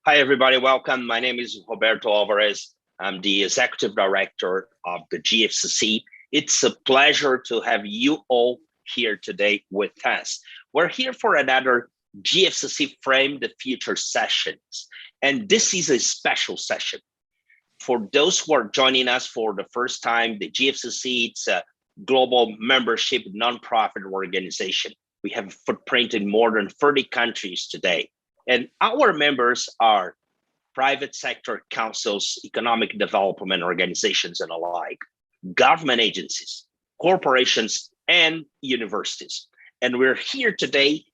Hi, everybody. Welcome. My name is Roberto Alvarez. I'm the Executive Director of the Gfcc. It's a pleasure to have you all here today with us. We're here for another Gfcc Frame the Future sessions. And this is a special session. For those who are joining us for the first time, the Gfcc, it's a global membership nonprofit organization. We have a footprint in more than 30 countries today. And our members are private sector councils, economic development organizations, and alike, government agencies, corporations, and universities. And we're here today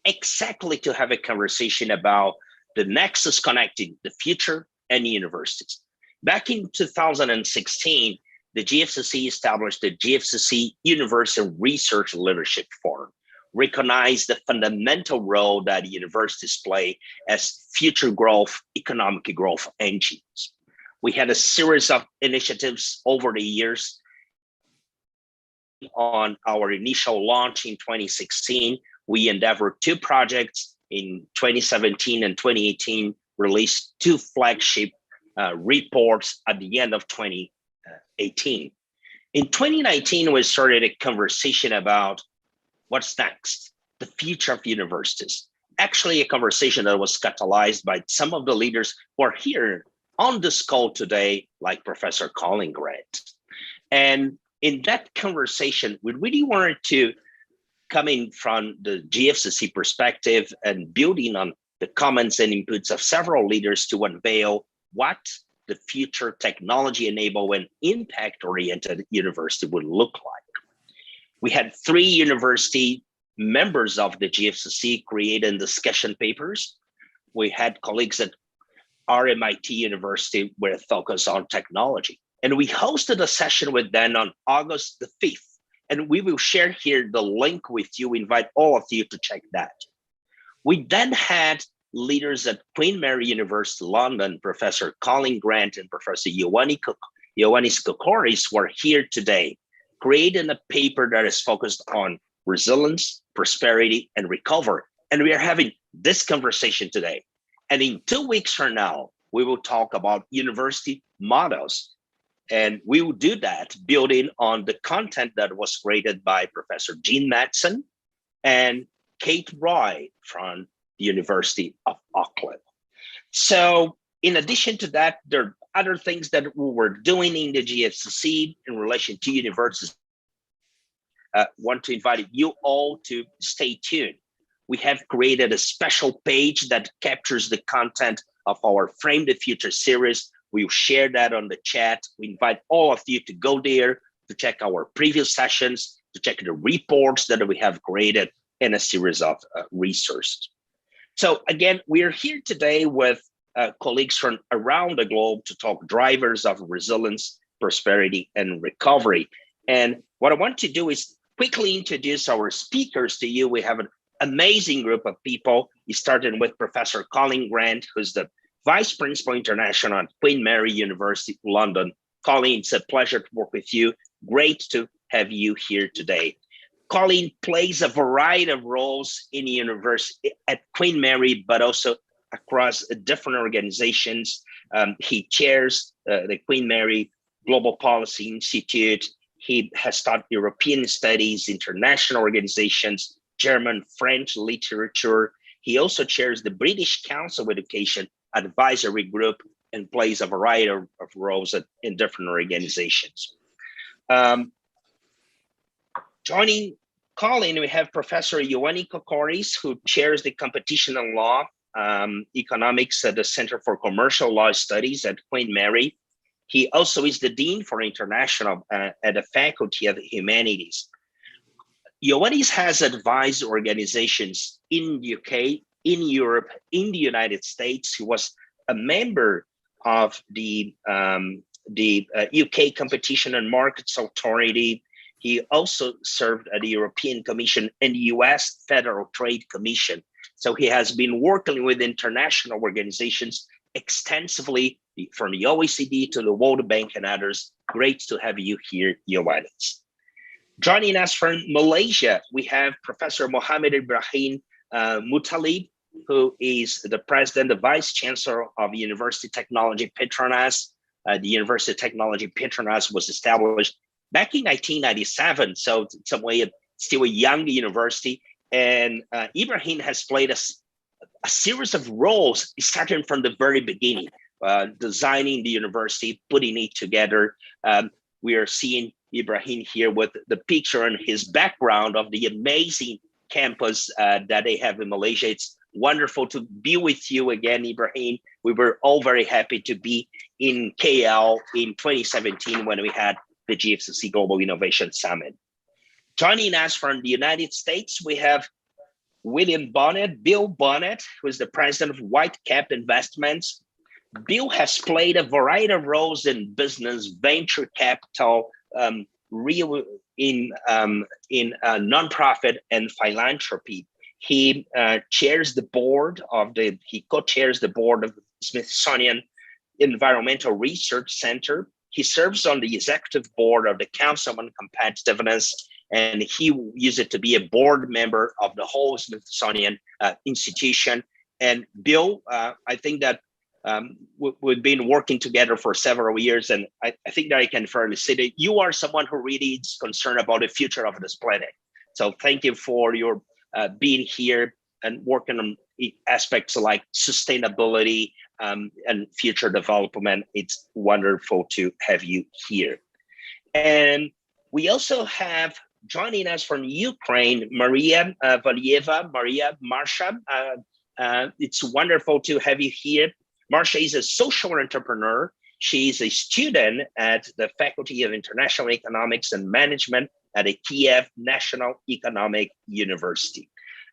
exactly to have a conversation about the nexus connecting the future and universities. Back in 2016, the GFCC established the GFCC University Research Leadership Forum, recognize the fundamental role that universities play as future growth, economic growth engines. We had a series of initiatives over the years. On our initial launch in 2016, we endeavored two projects. In 2017 and 2018, released two flagship reports at the end of 2018. In 2019, we started a conversation about what's next, the future of universities. Actually, a conversation that was catalyzed by some of the leaders who are here on this call today, like Professor Colleen Grant. And in that conversation, we really wanted to come in from the GFCC perspective and building on the comments and inputs of several leaders to unveil what the future technology-enabled and impact-oriented university would look like. We had 3 university members of the GFCC create discussion papers. We had colleagues at RMIT University with a focus on technology. And we hosted a session with them on August the 5th. And we will share here the link with you, invite all of you to check that. We then had leaders at Queen Mary University, London, Professor Colleen Grant and Professor Ioannis Kokoris, who are here today, creating a paper that is focused on resilience, prosperity, and recovery. And we are having this conversation today. And in 2 weeks from now, we will talk about university models. And we will do that building on the content that was created by Professor Jean Madsen and Kate Roy from the University of Auckland. So in addition to that, there are other things that we were doing in the GFCC in relation to universities. Want to invite you all to stay tuned. We have created a special page that captures the content of our Frame the Future series. We'll share that on the chat. We invite all of you to go there to check our previous sessions, to check the reports that we have created, and a series of resources. So again, we are here today with colleagues from around the globe to talk drivers of resilience, prosperity, and recovery. And what I want to do is quickly introduce our speakers to you. We have an amazing group of people, starting with Professor Colleen Grant, who's the Vice Principal International at Queen Mary University, London. Colleen, it's a pleasure to work with you. Great to have you here today. Colleen plays a variety of roles in the university at Queen Mary, but also across different organizations. He chairs the Queen Mary Global Policy Institute. He has taught European studies, international organizations, German, French literature. He also chairs the British Council of Education Advisory Group and plays a variety of roles in different organizations. Joining Colleen, we have Professor Ioannis Kokoris, who chairs the Competition and Law Economics at the Center for Commercial Law Studies at Queen Mary. He also is the Dean for International at the Faculty of Humanities. Ioannis has advised organizations in the UK, in Europe, in the United States. He was a member of the UK Competition and Markets Authority. He also served at the European Commission and the US Federal Trade Commission. So he has been working with international organizations extensively, from the OECD to the World Bank and others. Great to have you here, Ioannis. Joining us from Malaysia, we have Professor Mohammed Ibrahim Mutalib. who is the president, the vice chancellor of University Technology Petronas. The University Technology Petronas was established back in 1997, so in some way still a young university. And Ibrahim has played a series of roles starting from the very beginning, designing the university, putting it together. We are seeing Ibrahim here with the picture and his background of the amazing campus that they have in Malaysia. It's wonderful to be with you again, Ibrahim. We were all very happy to be in KL in 2017 when we had the Gfcc Global Innovation Summit. Joining us from the United States, we have Bill Bonnet, who is the president of Whitecap Investments. Bill has played a variety of roles in business, venture capital, nonprofit and philanthropy. He co-chairs the board of the Smithsonian Environmental Research Center. He serves on the executive board of the Council on Competitiveness, and he used to be a board member of the whole Smithsonian institution. And Bill, I think that we've been working together for several years, and I think that I can fairly say that you are someone who really is concerned about the future of this planet. So thank you for your being here and working on aspects like sustainability and future development. It's wonderful to have you here. And we also have joining us from Ukraine, Maria Valieva, Marsha. It's wonderful to have you here. Marsha is a social entrepreneur. She is a student at the Faculty of International Economics and Management at the Kiev National Economic University.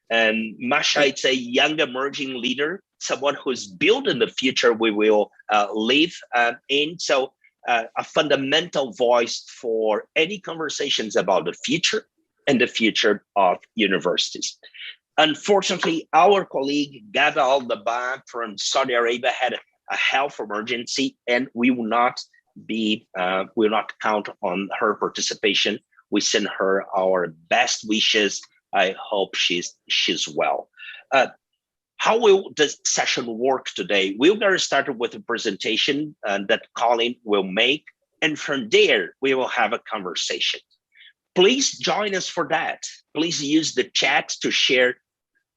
And Marsha is a young emerging leader, someone who's building the future we will live in. So a fundamental voice for any conversations about the future and the future of universities. Unfortunately, our colleague Gada Al-Daba from Saudi Arabia had a health emergency, and we will not count on her participation. We send her our best wishes. I hope she's well. How will this session work today? We're going to start with a presentation that Colleen will make, and from there, we will have a conversation. Please join us for that. Please use the chat to share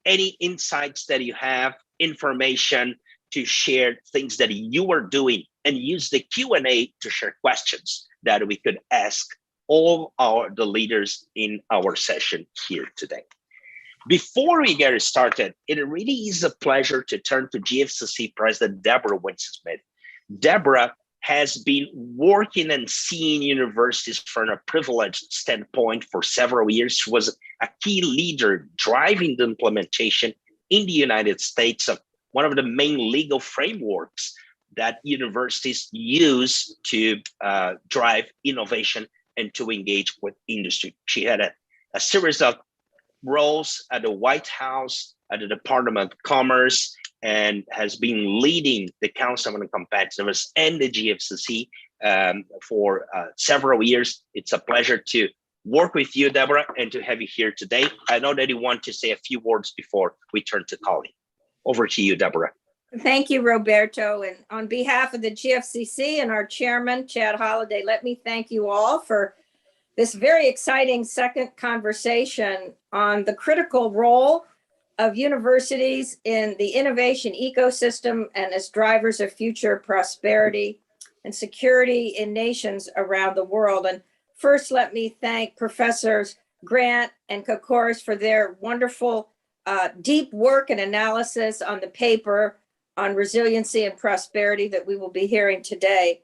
any insights that you have, information to share things that you are doing, and use the Q&A to share questions that we could ask all the leaders in our session here today. Before we get started, it really is a pleasure to turn to Gfcc President Deborah Winston. Deborah has been working and seeing universities from a privileged standpoint for several years. She was a key leader driving the implementation in the United States of one of the main legal frameworks that universities use to drive innovation and to engage with industry. She had a series of roles at the White House, at the Department of Commerce, and has been leading the Council on Competitiveness and the Gfcc for several years. It's a pleasure to work with you, Deborah, and to have you here today. I know that you want to say a few words before we turn to Colleen. Over to you, Deborah. Thank you, Roberto. And on behalf of the Gfcc and our chairman, Chad Holliday, let me thank you all for this very exciting second conversation on the critical role of universities in the innovation ecosystem and as drivers of future prosperity and security in nations around the world. And first, let me thank Professors Grant and Kokoris for their wonderful deep work and analysis on the paper on resiliency and prosperity that we will be hearing today.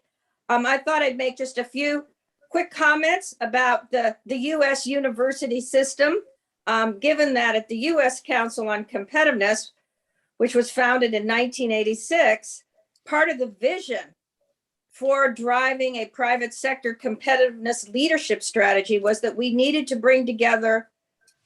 I thought I'd make just a few quick comments about the U.S. university system, given that at the U.S. Council on Competitiveness, which was founded in 1986, part of the vision for driving a private sector competitiveness leadership strategy was that we needed to bring together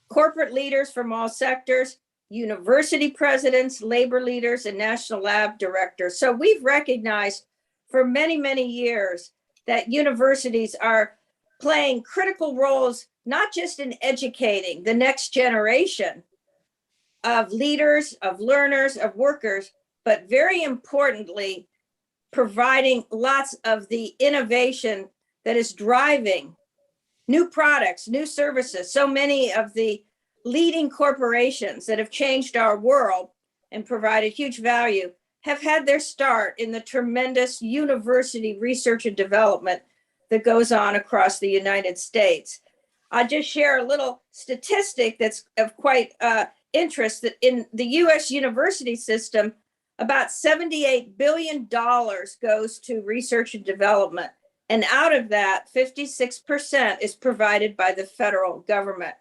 corporate leaders from all sectors, university presidents, labor leaders, and national lab directors. So we've recognized for many, many years that universities are playing critical roles, not just in educating the next generation of leaders, of learners, of workers, but very importantly, providing lots of the innovation that is driving new products, new services. So many of the leading corporations that have changed our world and provided huge value have had their start in the tremendous university research and development that goes on across the United States. I'll just share a little statistic that's of quite interest, that in the US university system, about $78 billion goes to research and development. And out of that, 56% is provided by the federal government.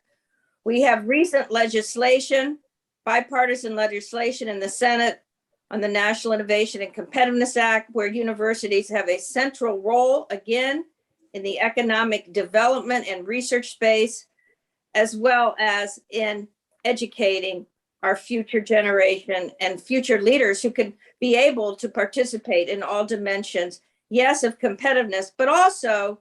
We have recent legislation, bipartisan legislation in the Senate on the National Innovation and Competitiveness Act, where universities have a central role, again, in the economic development and research space, as well as in educating our future generation and future leaders who can be able to participate in all dimensions, yes, of competitiveness, but also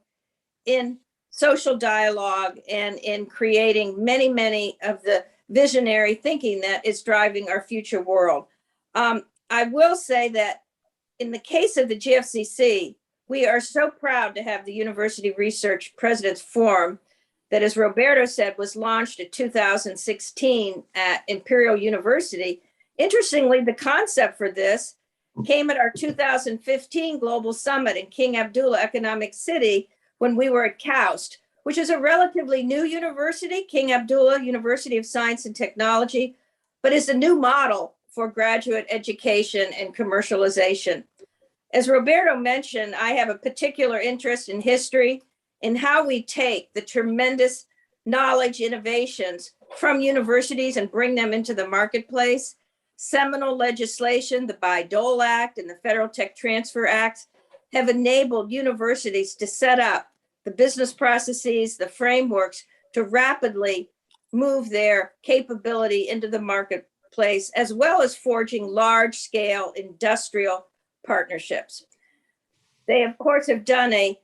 in social dialogue and in creating many, many of the visionary thinking that is driving our future world. I will say that in the case of the GFCC, we are so proud to have the University Research President's Forum that, as Roberto said, was launched in 2016 at Imperial University. Interestingly, the concept for this came at our 2015 Global Summit in King Abdullah Economic City when we were at KAUST, which is a relatively new university, King Abdullah University of Science and Technology, but is a new model for graduate education and commercialization. As Roberto mentioned, I have a particular interest in history, in how we take the tremendous knowledge innovations from universities and bring them into the marketplace. Seminal legislation, the Bayh-Dole Act and the Federal Tech Transfer Act, have enabled universities to set up the business processes, the frameworks to rapidly move their capability into the marketplace, as well as forging large-scale industrial partnerships. They, of course, have done a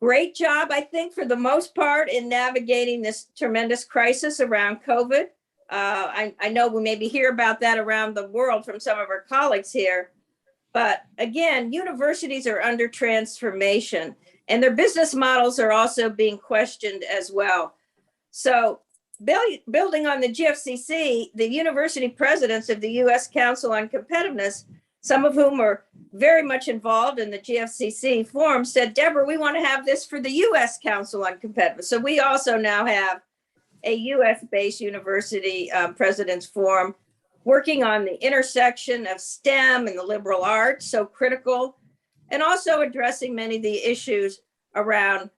great job, I think, for the most part, in navigating this tremendous crisis around COVID. I know we maybe hear about that around the world from some of our colleagues here. But again, universities are under transformation and their business models are also being questioned as well. So building on the GFCC, the university presidents of the U.S. Council on Competitiveness, some of whom are very much involved in the GFCC forum, said, Deborah, we want to have this for the U.S. Council on Competitiveness. So we also now have a U.S.-based university president's forum working on the intersection of STEM and the liberal arts, so critical, and also addressing many of the issues around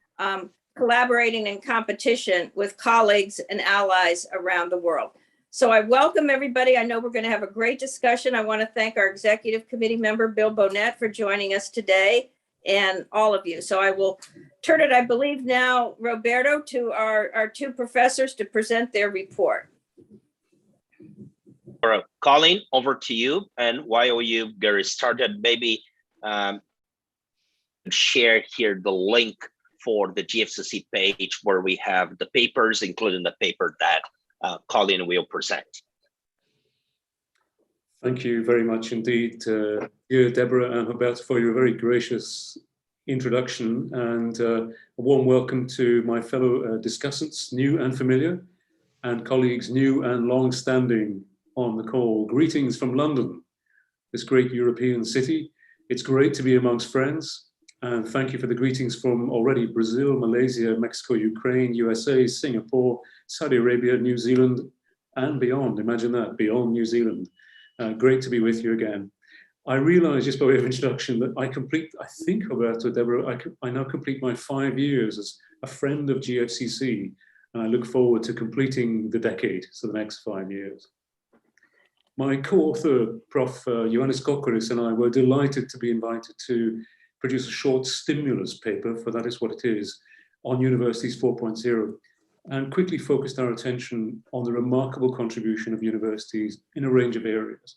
collaborating in competition with colleagues and allies around the world. So I welcome everybody. I know we're going to have a great discussion. I want to thank our executive committee member, Bill Bonnet, for joining us today, and all of you. So I will turn it, I believe now, Roberto, to our two professors to present their report. Colleen, over to you. And while you get started, maybe share here the link for the GFCC page where we have the papers, including the paper that Colleen will present. Thank you very much indeed, dear Deborah and Roberto, for your very gracious introduction, and a warm welcome to my fellow discussants, new and familiar, and colleagues new and long-standing on the call. Greetings from London, this great European city. It's great to be amongst friends, and thank you for the greetings from already Brazil, Malaysia, Mexico, Ukraine, USA, Singapore, Saudi Arabia, New Zealand, and beyond. Imagine that, beyond New Zealand. Great to be with you again. I realize, just by way of introduction, that I think, Roberto, Deborah, I now complete my 5 years as a friend of GFCC, and I look forward to completing the decade, so the next 5 years. My co-author, Prof. Ioannis Kokoris, and I were delighted to be invited to produce a short stimulus paper, for that is what it is, on Universities 4.0, and quickly focused our attention on the remarkable contribution of universities in a range of areas.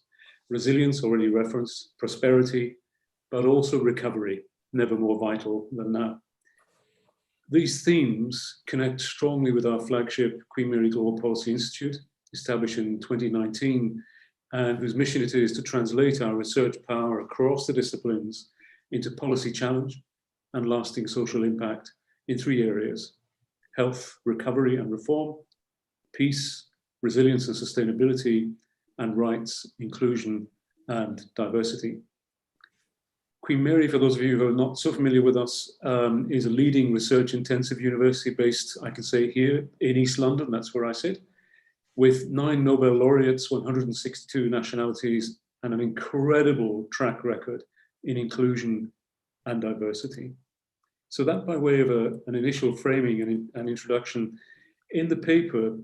Resilience, already referenced, prosperity, but also recovery, never more vital than now. These themes connect strongly with our flagship Queen Mary Global Policy Institute established in 2019, and whose mission it is to translate our research power across the disciplines into policy challenge and lasting social impact in 3 areas: health, recovery and reform, peace, resilience and sustainability, and rights, inclusion and diversity. Queen Mary, for those of you who are not so familiar with us, is a leading research-intensive university based, I can say, here in East London, that's where I sit, with 9 Nobel laureates, 162 nationalities, and an incredible track record in inclusion and diversity. So that by way of an initial framing and an introduction. In the paper,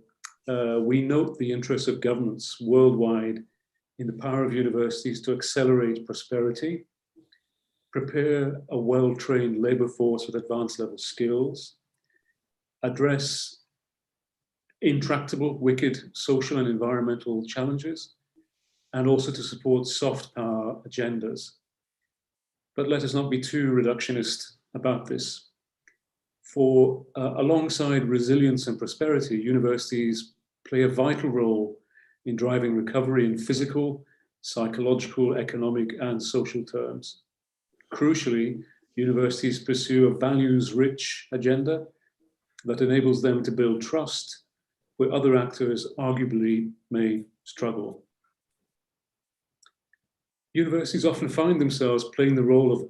we note the interests of governments worldwide in the power of universities to accelerate prosperity, prepare a well-trained labor force with advanced level skills, address intractable, wicked social and environmental challenges, and also to support soft power agendas. But let us not be too reductionist about this. For alongside resilience and prosperity, universities play a vital role in driving recovery in physical, psychological, economic, and social terms. Crucially, universities pursue a values-rich agenda that enables them to build trust where other actors arguably may struggle. Universities often find themselves playing the role of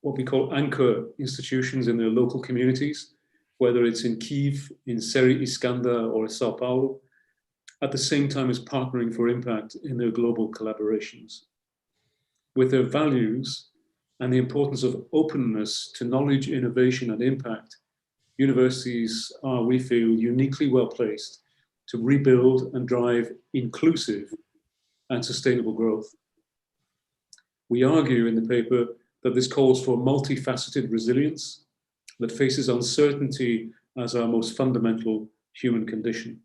what we call anchor institutions in their local communities, whether it's in Kyiv, in Seri Iskandar, or Sao Paulo, at the same time as partnering for impact in their global collaborations. With their values and the importance of openness to knowledge, innovation, and impact, universities are, we feel, uniquely well placed to rebuild and drive inclusive and sustainable growth. We argue in the paper that this calls for multifaceted resilience that faces uncertainty as our most fundamental human condition.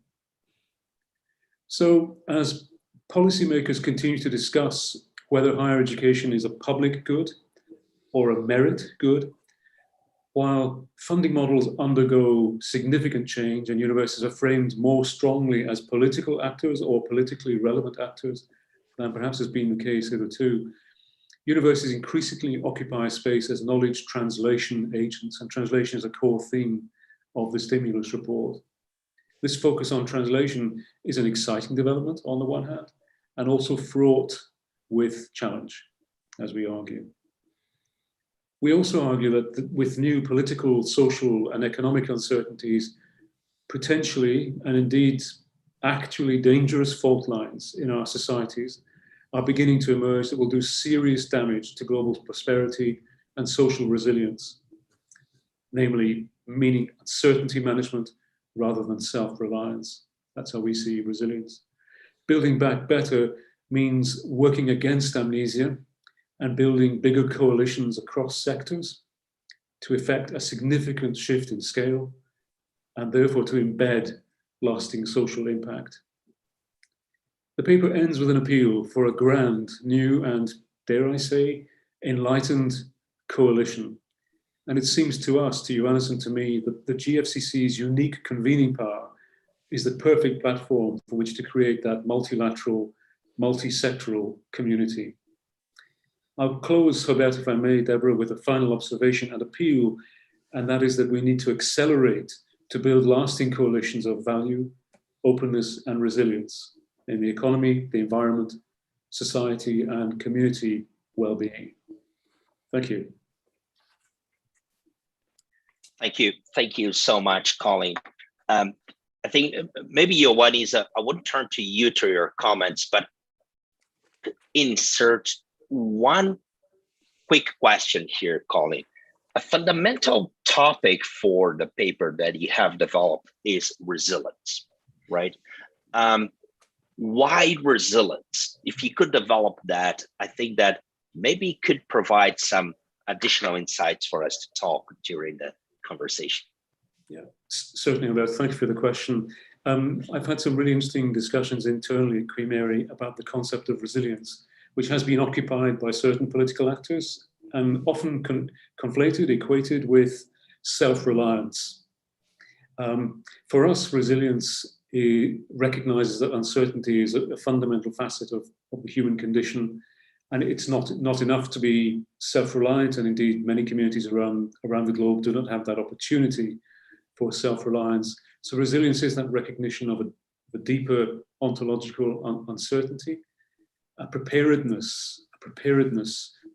So, as policymakers continue to discuss whether higher education is a public good or a merit good, while funding models undergo significant change and universities are framed more strongly as political actors or politically relevant actors than perhaps has been the case hitherto, universities increasingly occupy space as knowledge translation agents, and translation is a core theme of the stimulus report. This focus on translation is an exciting development on the one hand, and also fraught with challenge, as we argue. We also argue that with new political, social, and economic uncertainties, potentially, and indeed actually dangerous fault lines in our societies are beginning to emerge that will do serious damage to global prosperity and social resilience, namely meaning uncertainty management rather than self-reliance. That's how we see resilience. Building back better means working against amnesia and building bigger coalitions across sectors to effect a significant shift in scale and therefore to embed lasting social impact. The paper ends with an appeal for a grand, new and, dare I say, enlightened coalition. And it seems to us, to Johannes and to me, that the GFCC's unique convening power is the perfect platform for which to create that multilateral, multi-sectoral community. I'll close, Roberto, if I may, Deborah, with a final observation and appeal, and that is that we need to accelerate to build lasting coalitions of value, openness, and resilience in the economy, the environment, society, and community well-being. Thank you. Thank you so much, Colleen. I think maybe Ioannis, I wouldn't turn to you to your comments, but insert one quick question here, Colleen. A fundamental topic for the paper that you have developed is resilience, right? Why resilience? If you could develop that, I think that maybe could provide some additional insights for us to talk during the conversation. Yeah, certainly, Roberto. Thank you for the question. I've had some really interesting discussions internally at Queen Mary about the concept of resilience, which has been occupied by certain political actors and often conflated, equated with self-reliance. For us, resilience He recognizes that uncertainty is a fundamental facet of the human condition, and it's not enough to be self-reliant, and indeed many communities around the globe do not have that opportunity for self-reliance. So resilience is that recognition of a deeper ontological uncertainty, a preparedness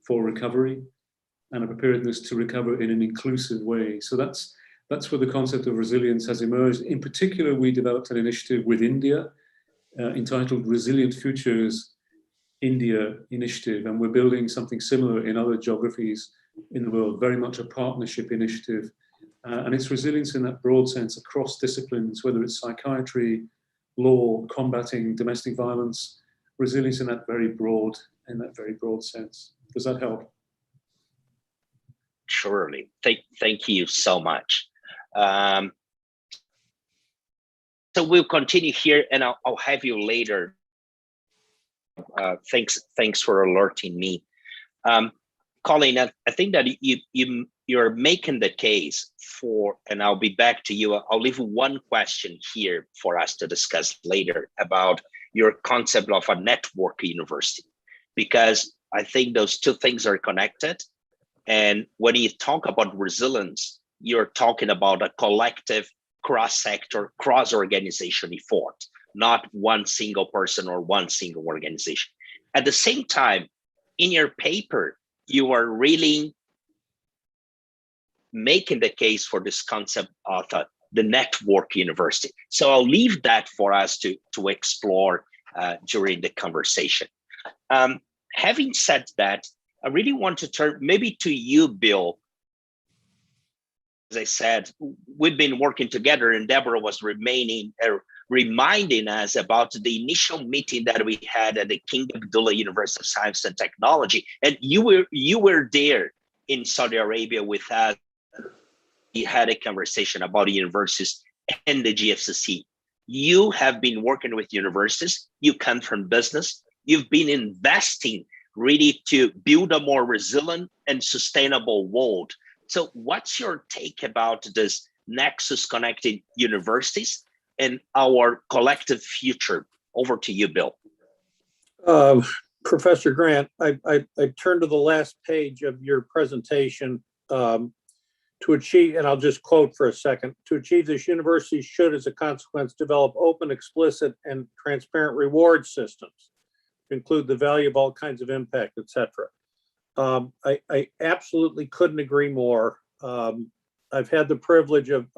for recovery, and a preparedness to recover in an inclusive way. So that's where the concept of resilience has emerged. In particular, we developed an initiative with India entitled Resilient Futures India Initiative, and we're building something similar in other geographies in the world, very much a partnership initiative. And it's resilience in that broad sense across disciplines, whether it's psychiatry, law, combating domestic violence, resilience in that very broad sense. Does that help? Surely. Thank you so much. So we'll continue here, and I'll have you later. Thanks for alerting me. Colleen, I think that you're making the case for, and I'll be back to you. I'll leave one question here for us to discuss later about your concept of a network university, because I think those two things are connected. And when you talk about resilience, you're talking about a collective, cross-sector, cross-organization effort, not one single person or one single organization. At the same time, in your paper, you are really making the case for this concept of the network university. So I'll leave that for us to explore during the conversation. Having said that, I really want to turn maybe to you, Bill. As I said, we've been working together, and Deborah was reminding us about the initial meeting that we had at the King Abdullah University of Science and Technology. And you were there in Saudi Arabia with us. We had a conversation about universities and the GFCC. You have been working with universities. You come from business. You've been investing really to build a more resilient and sustainable world. So what's your take about this nexus connected universities and our collective future? Over to you, Bill. Professor Grant, I turned to the last page of your presentation to achieve, and I'll just quote for a second, to achieve this, universities should, as a consequence, develop open, explicit, and transparent reward systems to include the value of all kinds of impact, etc. I absolutely couldn't agree more. I've had the privilege of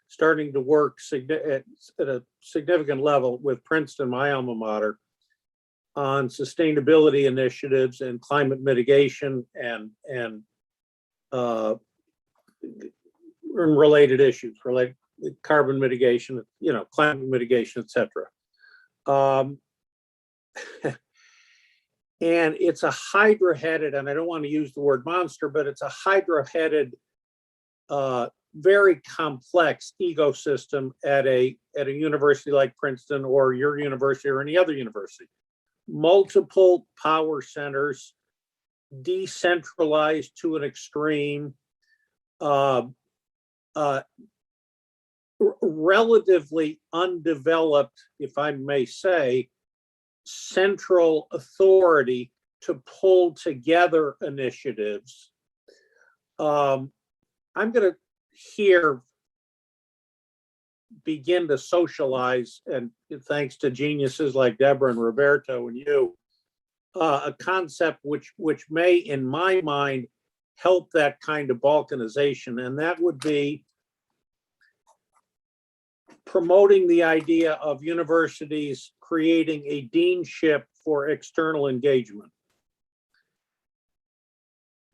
starting to work at a significant level with Princeton, my alma mater, on sustainability initiatives and climate mitigation and related issues, related carbon mitigation, climate mitigation, etc. And it's a hydra-headed, and I don't want to use the word monster, but it's a hydra-headed, very complex ecosystem at a university like Princeton or your university or any other university. Multiple power centers, decentralized to an extreme, relatively undeveloped, if I may say, central authority to pull together initiatives. I'm going to here begin to socialize, and thanks to geniuses like Deborah and Roberto and you, a concept which may, in my mind, help that kind of balkanization, and that would be promoting the idea of universities creating a deanship for external engagement.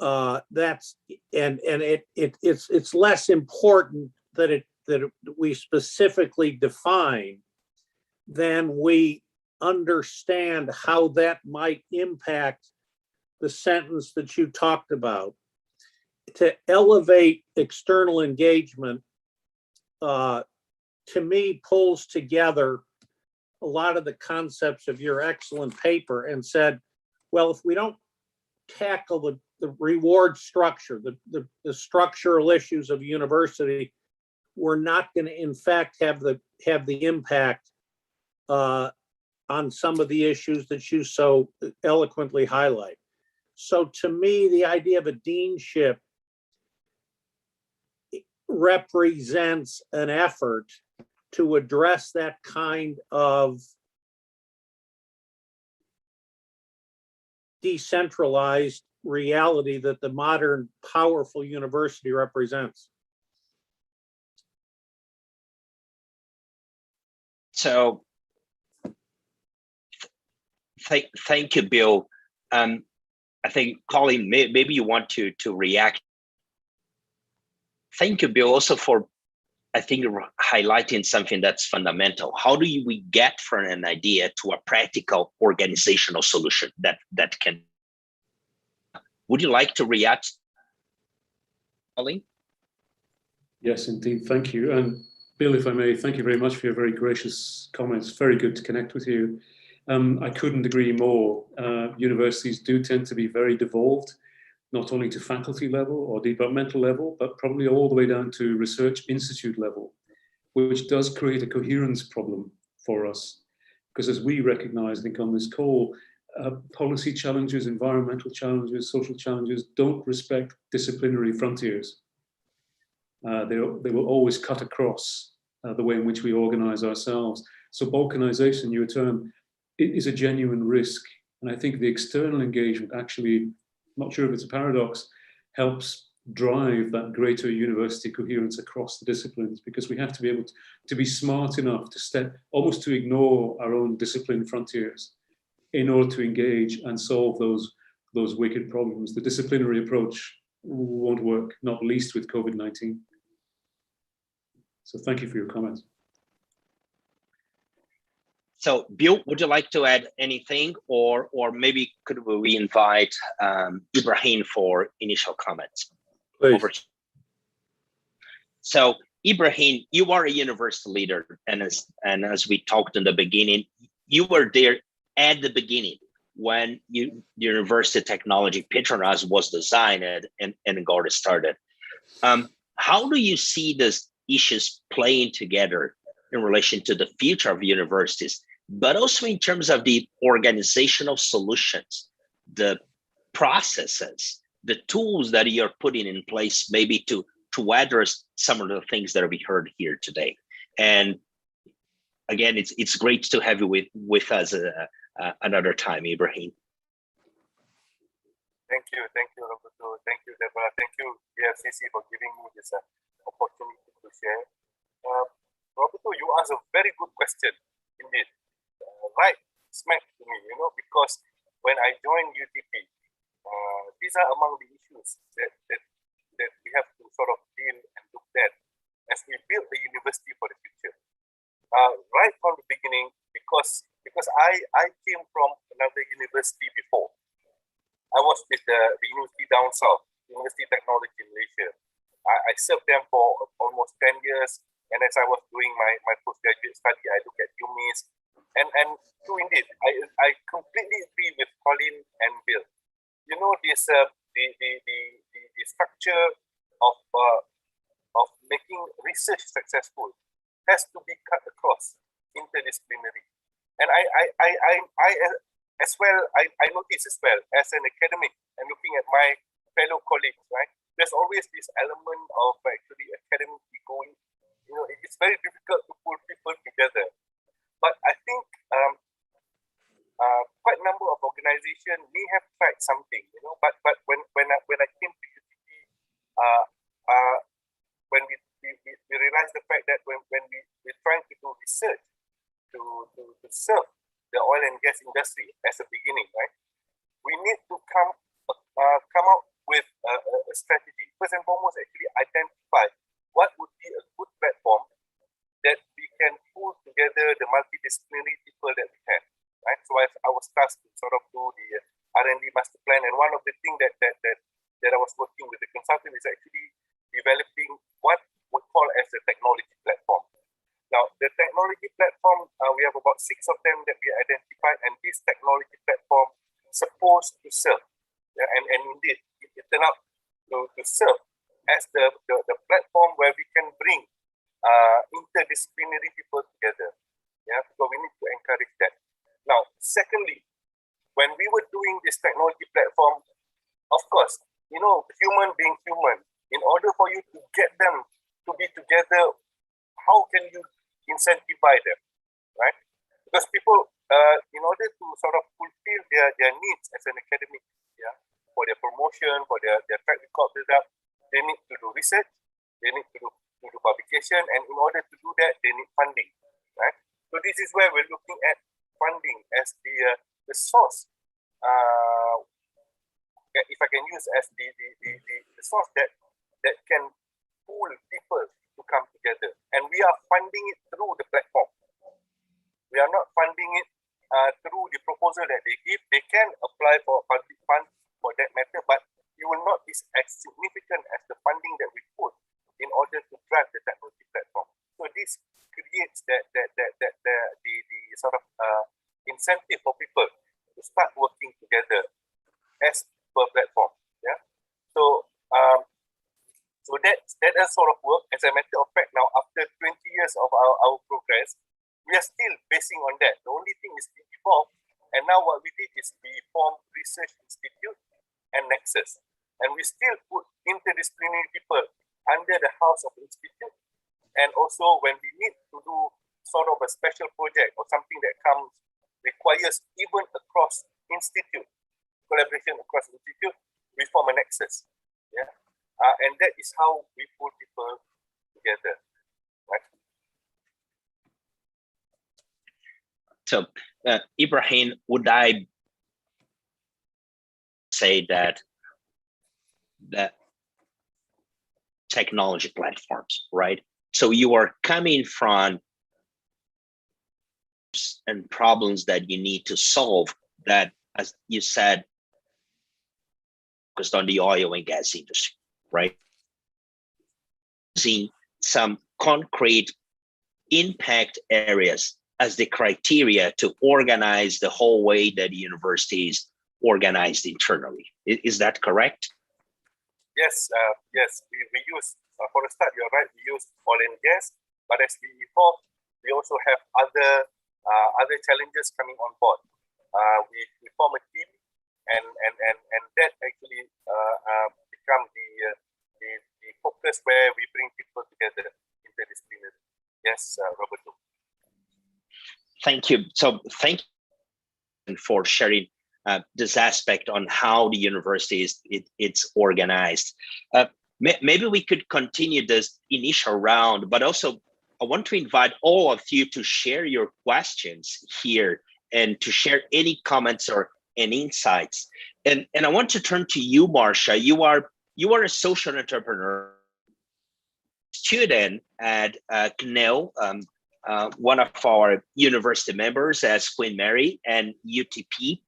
It's less important that we specifically define than we understand how that might impact the sentence that you talked about. To elevate external engagement, to me, pulls together a lot of the concepts of your excellent paper and said, well, if we don't tackle the reward structure, the structural issues of university, we're not going to, in fact, have the impact on some of the issues that you so eloquently highlight. So to me, the idea of a deanship represents an effort to address that kind of decentralized reality that the modern powerful university represents. So thank you, Bill. I think, Colleen, maybe you want to react. Thank you, Bill, also for, I think, highlighting something that's fundamental. How do we get from an idea to a practical organizational solution that can? Would you like to react, Colleen? Yes, indeed. Thank you. And Bill, if I may, thank you very much for your very gracious comments. Very good to connect with you. I couldn't agree more. Universities do tend to be very devolved, not only to faculty level or departmental level, but probably all the way down to research institute level, which does create a coherence problem for us. Because as we recognize, I think on this call, policy challenges, environmental challenges, social challenges don't respect disciplinary frontiers. They will always cut across the way in which we organize ourselves. So balkanization, your term, it is a genuine risk. And I think the external engagement actually, not sure if it's a paradox, helps drive that greater university coherence across the disciplines, because we have to be able to be smart enough to step, almost to ignore our own discipline frontiers in order to engage and solve those wicked problems. The disciplinary approach won't work, not least with COVID-19. So thank you for your comments. So, Bill, would you like to add anything, or maybe could we invite Ibrahim for initial comments? Please. So, Ibrahim, you are a university leader, and as we talked in the beginning, you were there at the beginning when University Technology Petronas was designed and got started. How do you see these issues playing together in relation to the future of universities, but also in terms of the organizational solutions, the processes, the tools that you're putting in place, maybe to address some of the things that we heard here today? And again, it's great to have you with us another time, Ibrahim. Thank you, Roberto. Thank you, Deborah. Thank you, Gfcc, for giving me this opportunity to share. Roberto, you asked a very good question indeed. Right smack to me, because when I joined UTP, these are among the issues that we have to sort of deal and look at as we build the university for the future. Right from the beginning, because I came from another university before. I was with the university down south, University Technology in Malaysia. I served them for almost 10 years. And as I was doing my postgraduate study, I looked at UMIS. And true indeed, I completely agree with Colleen and Bill. This the structure of making research successful has to be cut across interdisciplinary. And I as well, I notice as well as an academic and looking at my fellow colleagues, right? There's always this element of actually academic going. It's very difficult to pull people together. But I think quite a number of organizations may have tried something, But when I came to UTP, when we realized the fact that when we're trying to do research to serve the oil and gas industry as a beginning, right? We need to come out with a strategy. First and foremost, actually identify what would be a good platform that we can pull together the multidisciplinary people that we have, right? So I was tasked to sort of do the R&D master plan, and one of the things that I was working with the consultant is actually developing what we call as a technology platform. Now, the technology platform, we have about 6 of them that we identified, and this technology platform is supposed to serve, and indeed, it turned out to serve as the platform where we can bring interdisciplinary people together. Yeah, so we need to encourage that. Now, secondly, when we were doing this technology platform, of course, human being human, in order for you to get them to be together, how can you incentivize them, right? Because people, in order to sort of fulfill their needs as an academic, yeah, for their promotion, for their track record build-up, they need to do research, they need to do publication, and in order to do that, they need funding, right? So this is where we're looking at funding as the source, if I can use as the source that can pull people to come together. And we are funding it through the platform. We are not funding it through the proposal that they give. They can apply for public funds for that matter, but it will not be as significant as the funding that we put in order to drive the technology platform. So this creates the sort of incentive for people to start working together as per platform. Yeah. So that has sort of worked. As a matter of fact, now after 20 years of our progress, we are still basing on that. The only thing is we evolved, and now what we did is we formed Research Institute and Nexus, and we still put interdisciplinary people under the House of Institute. And also when we need to do sort of a special project or something that requires even across institute, collaboration across institute, we form a nexus. Yeah, and that is how we pull people together. Right. So, Ibrahim, would I say that technology platforms, right? So you are coming from and problems that you need to solve that, as you said, focused on the oil and gas industry, right? Seeing some concrete impact areas as the criteria to organize the whole way that the university is organized internally. Is that correct? Yes, yes. We use, for the start, you're right, we use oil and gas, but as we evolve, we also have other challenges coming on board. We form a team, and that actually become the focus where we bring people together interdisciplinary. Yes, Roberto. Thank you. So thank you for sharing this aspect on how the university it's organized. Maybe we could continue this initial round, but also I want to invite all of you to share your questions here and to share any comments or any insights. And I want to turn to you, Marcia. You are a social entrepreneur, student at CNEL, one of our university members as Queen Mary and UTP.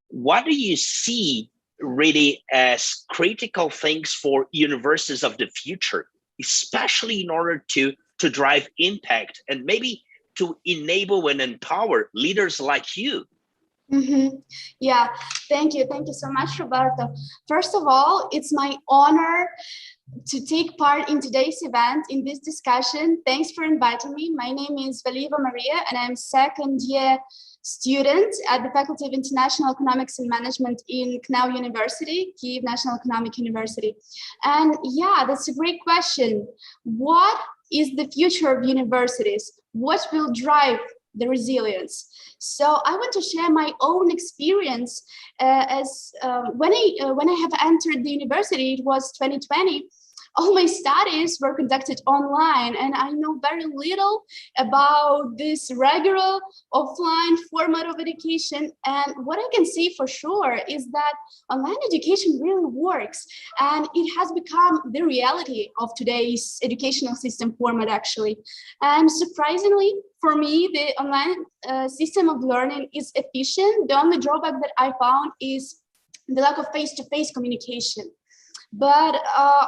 What do you see really as critical things for universities of the future, especially in order to drive impact and maybe to enable and empower leaders like you? Mm-hmm. Yeah, thank you. Thank you so much, Roberto. First of all, it's my honor to take part in today's event, in this discussion. Thanks for inviting me. My name is Valieva Maria, and I'm second-year student at the Faculty of International Economics and Management in CNEL University, Kyiv National Economic University. And yeah, that's a great question. What is the future of universities? What will drive the resilience? So I want to share my own experience as when I have entered the university, it was 2020. All my studies were conducted online, and I know very little about this regular offline format of education. And what I can say for sure is that online education really works, and it has become the reality of today's educational system format, actually. And surprisingly, for me, the online system of learning is efficient. The only drawback that I found is the lack of face-to-face communication. But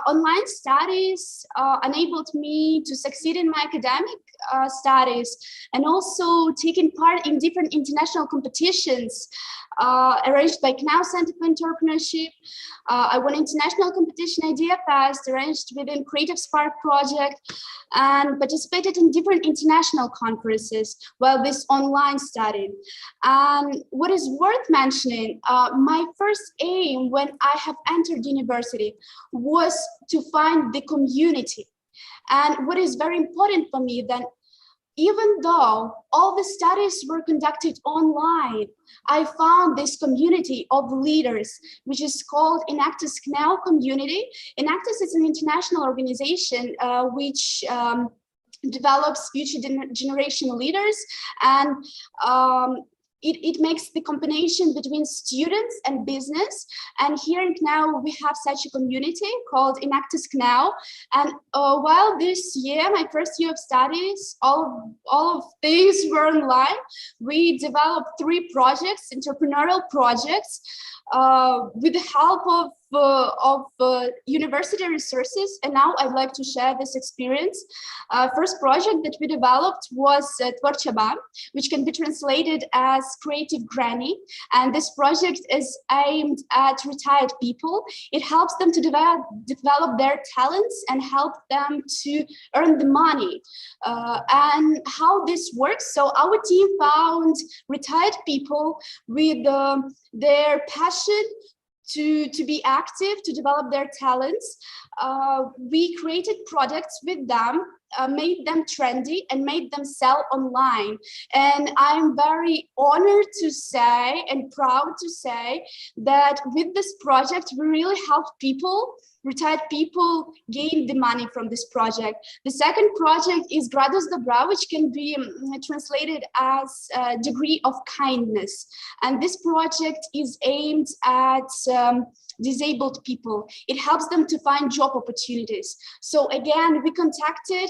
online studies enabled me to succeed in my academic studies, and also taking part in different international competitions arranged by KNAU Center for Entrepreneurship. I won international competition Idea Fest arranged within Creative Spark project, and participated in different international conferences while this online study. And what is worth mentioning, my first aim when I have entered university was to find the community. And what is very important for me then, even though all the studies were conducted online, I found this community of leaders, which is called Enactus KNAU community. Enactus is an international organization which develops future generation leaders, and it makes the combination between students and business. And here in KNAU, we have such a community called Enactus KNAU. And while this year, my first year of studies, all of things were online, we developed 3 projects, entrepreneurial projects, with the help of university resources. And now I'd like to share this experience. First project that we developed was Tvorcha Ba, which can be translated as creative granny. And this project is aimed at retired people. It helps them to develop their talents and help them to earn the money. And how this works, so our team found retired people with their passion to be active, to develop their talents. We created products with them, made them trendy, and made them sell online. And I'm very honored to say and proud to say that with this project, we really helped people, retired people, gain the money from this project. The second project is Gradus Dobra, which can be translated as a degree of kindness. And this project is aimed at disabled people. It helps them to find job opportunities. So again, we contacted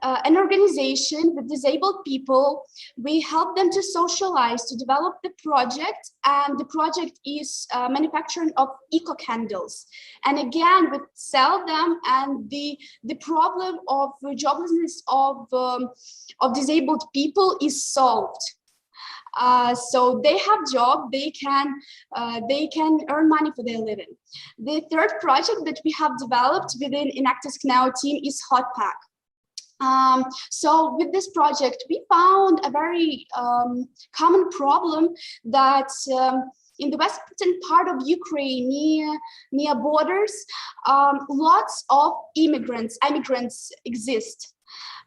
an organization with disabled people. We help them to socialize, to develop the project, and the project is manufacturing of eco candles. And again, we sell them, and the problem of joblessness of disabled people is solved. So they have job, they can earn money for their living. The third project that we have developed within Enactus KNAU team is Hot Pack. So with this project, we found a very common problem that in the western part of Ukraine, near borders, lots of immigrants exist.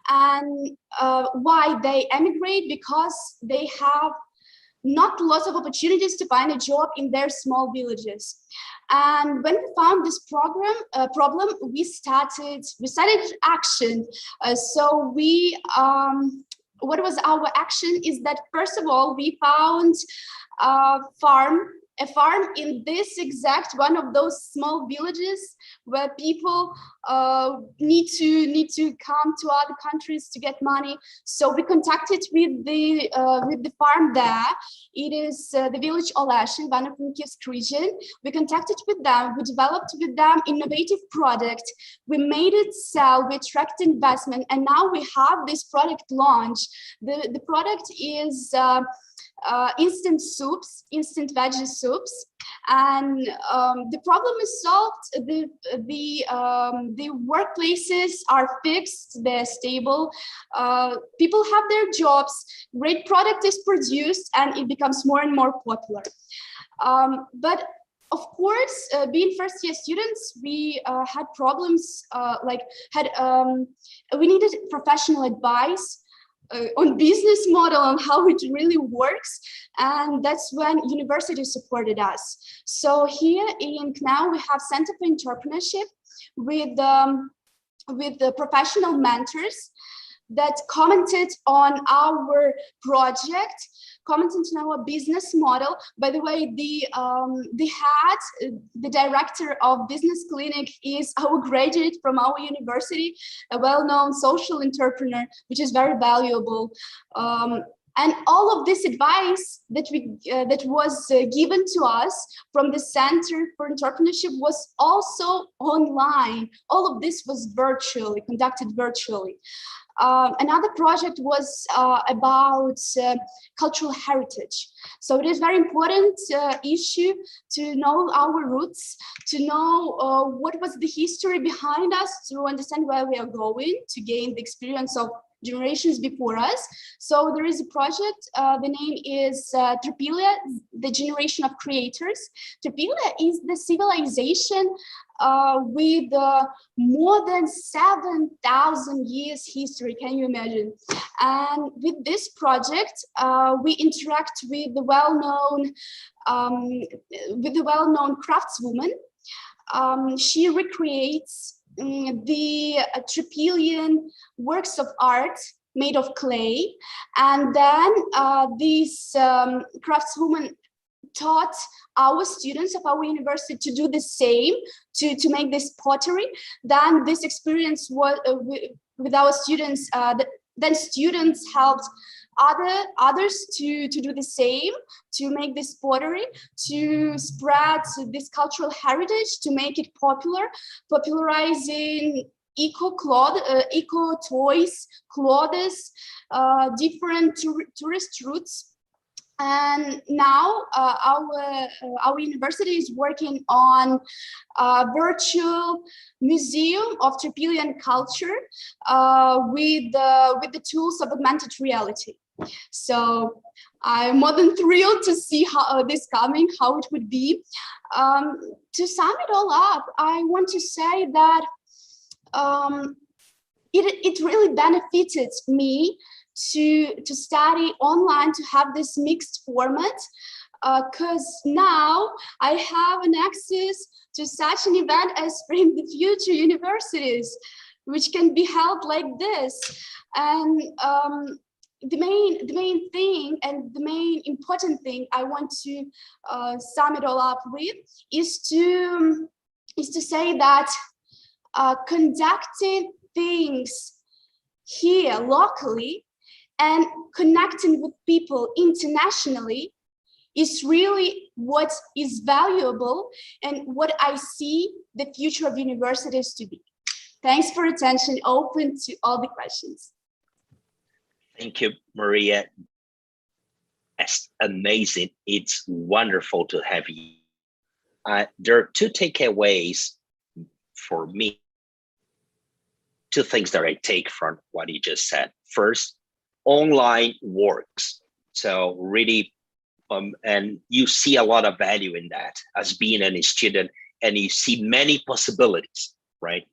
And why they emigrate? Because they have not lots of opportunities to find a job in their small villages. And when we found this problem, we started action. So we, what was our action is that first of all, we found a farm in this exact one of those small villages where people need to come to other countries to get money. So we contacted with the farm there. It is the village Olash in Ivano-Frankivsk region. We contacted with them. We developed with them innovative product. We made it sell. We attracted investment, and now we have this product launch. The product is instant soups, instant veggie soups, and the problem is solved. The workplaces are fixed, they're stable, people have their jobs, great product is produced, and it becomes more and more popular. But of course, being first-year students, we had problems, we needed professional advice on business model, on how it really works, and that's when university supported us. So here in KNAU, we have Center for Entrepreneurship with the professional mentors that commented on our project, commented on our business model. By the way, the director of business clinic is our graduate from our university, a well-known social entrepreneur, which is very valuable. And all of this advice that was given to us from the Center for Entrepreneurship was also online. All of this was conducted virtually. Another project was about cultural heritage. So it is very important issue to know our roots, to know what was the history behind us, to understand where we are going, to gain the experience of generations before us. So there is a project, the name is Tripilia, the Generation of Creators. Tripilia is the civilization with more than 7,000 years history, can you imagine? And with this project, we interact with the well-known craftswoman. She recreates the Tripilian works of art made of clay, and then this craftswoman taught our students of our university to do the same, to make this pottery. Then this experience was with our students, then students helped others to do the same, to make this pottery, to spread this cultural heritage, to make it popular, popularizing eco toys, clothes, different tourist routes. And now our university is working on a virtual museum of Tripilian culture with the tools of augmented reality. So I'm more than thrilled to see how this coming, how it would be. To sum it all up, I want to say that it really benefited me to study online, to have this mixed format, because now I have an access to such an event as Frame the Future Universities, which can be held like this. And the main thing and the main important thing I want to sum it all up with is to say that conducting things here locally and connecting with people internationally is really what is valuable and what I see the future of universities to be. Thanks for attention, open to all the questions. Thank you, Maria. That's amazing. It's wonderful to have you. There are two takeaways for me, two things that I take from what you just said. First, online works. So really, and you see a lot of value in that as being a student, and you see many possibilities, right?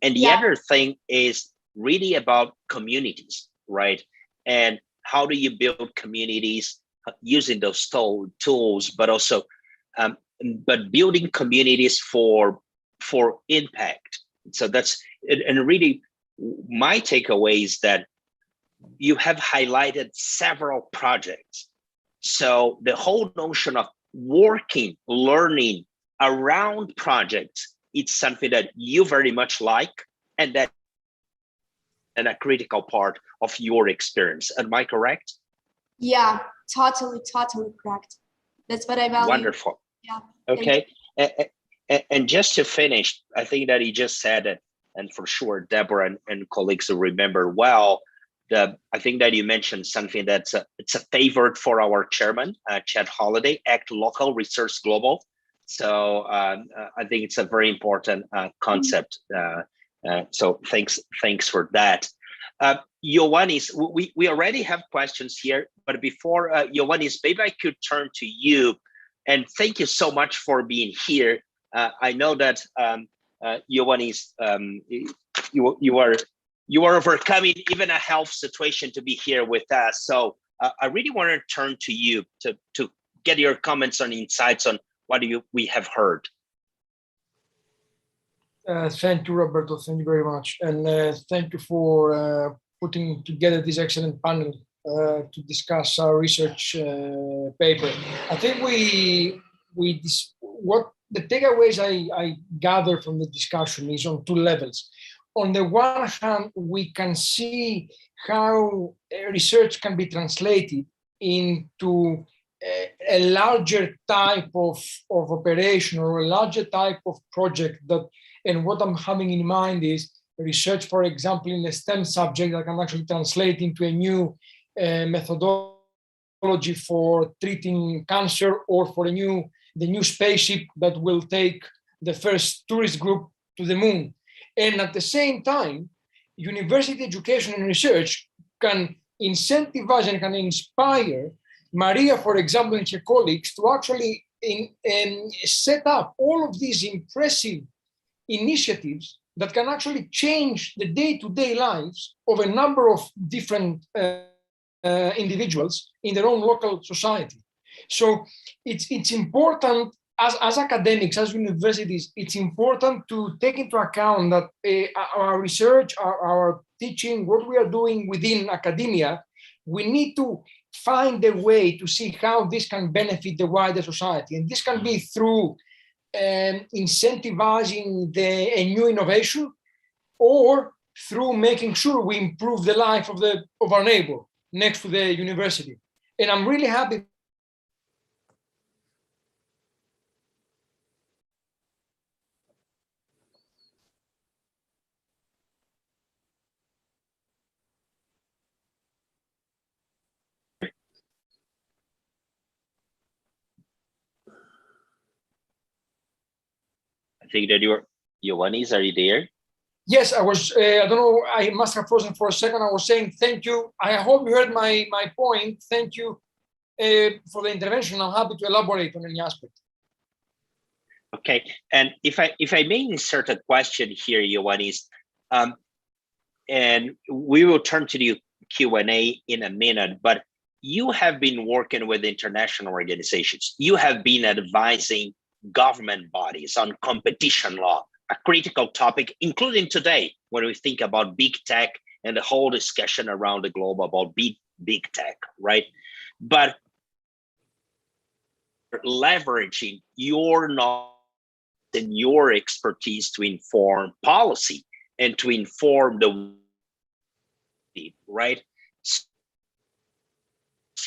And the other thing is really about communities, right? And how do you build communities using those tools, but also, but building communities for impact. So that's, and really my takeaway is that you have highlighted several projects. So the whole notion of working, learning around projects, it's something that you very much like, and that and a critical part of your experience. Am I correct? Yeah, totally correct. That's what I value. Wonderful. Yeah. Okay. And just to finish, I think that he just said it, and for sure, Deborah and colleagues will remember well, I think that you mentioned something that's it's a favorite for our chairman, Chad Holliday, Act Local, Research Global. So I think it's a very important concept. So thanks for that. Ioannis, we already have questions here, but before Ioannis, maybe I could turn to you, and thank you so much for being here. I know that Ioannis, you are overcoming even a health situation to be here with us. So I really want to turn to you to get your comments and insights on what we have heard. Thank you, Roberto. Thank you very much. And thank you for putting together this excellent panel to discuss our research paper. I think what the takeaways I gather from the discussion is on two levels. On the one hand, we can see how research can be translated into a larger type of operation or a larger type of project that, and what I'm having in mind is research, for example, in a STEM subject that can actually translate into a new methodology for treating cancer, or for the new spaceship that will take the first tourist group to the moon. And at the same time, university education and research can incentivize and can inspire Maria, for example, and her colleagues to actually set up all of these impressive initiatives that can actually change the day-to-day lives of a number of different individuals in their own local society. So it's important as academics, as universities, it's important to take into account that our research, our teaching, what we are doing within academia, we need to find a way to see how this can benefit the wider society. And this can be through incentivizing a new innovation, or through making sure we improve the life of our neighbor next to the university. And I'm really happy. I think that Ioannis, are you there? Yes, I was, I don't know, I must have frozen for a second. I was saying thank you. I hope you heard my point. Thank you for the intervention. I'm happy to elaborate on any aspect. Okay, and if I may insert a question here, Ioannis, and we will turn to the Q&A in a minute, but you have been working with international organizations. You have been advising government bodies on competition law, a critical topic, including today, when we think about big tech and the whole discussion around the globe about big tech, right? But leveraging your knowledge and your expertise to inform policy and to inform the right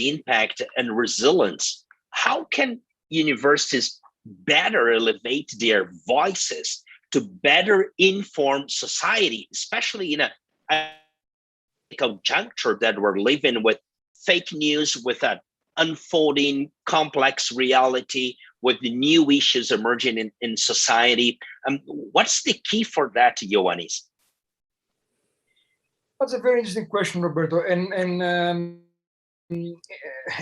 impact and resilience. How can universities better elevate their voices to better inform society, especially in a juncture that we're living with fake news, with an unfolding complex reality, with the new issues emerging in society? What's the key for that, Ioannis? That's a very interesting question, Roberto, and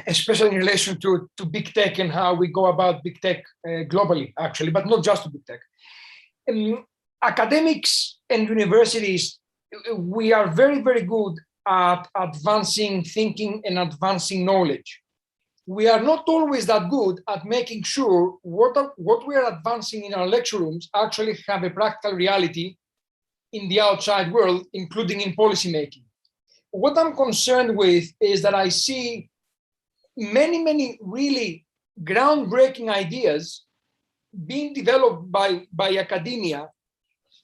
especially in relation to big tech and how we go about big tech globally, actually, but not just to big tech. Academics and universities, we are very, very good at advancing thinking and advancing knowledge. We are not always that good at making sure what we are advancing in our lecture rooms actually have a practical reality in the outside world, including in policymaking. What I'm concerned with is that I see many really groundbreaking ideas being developed by academia,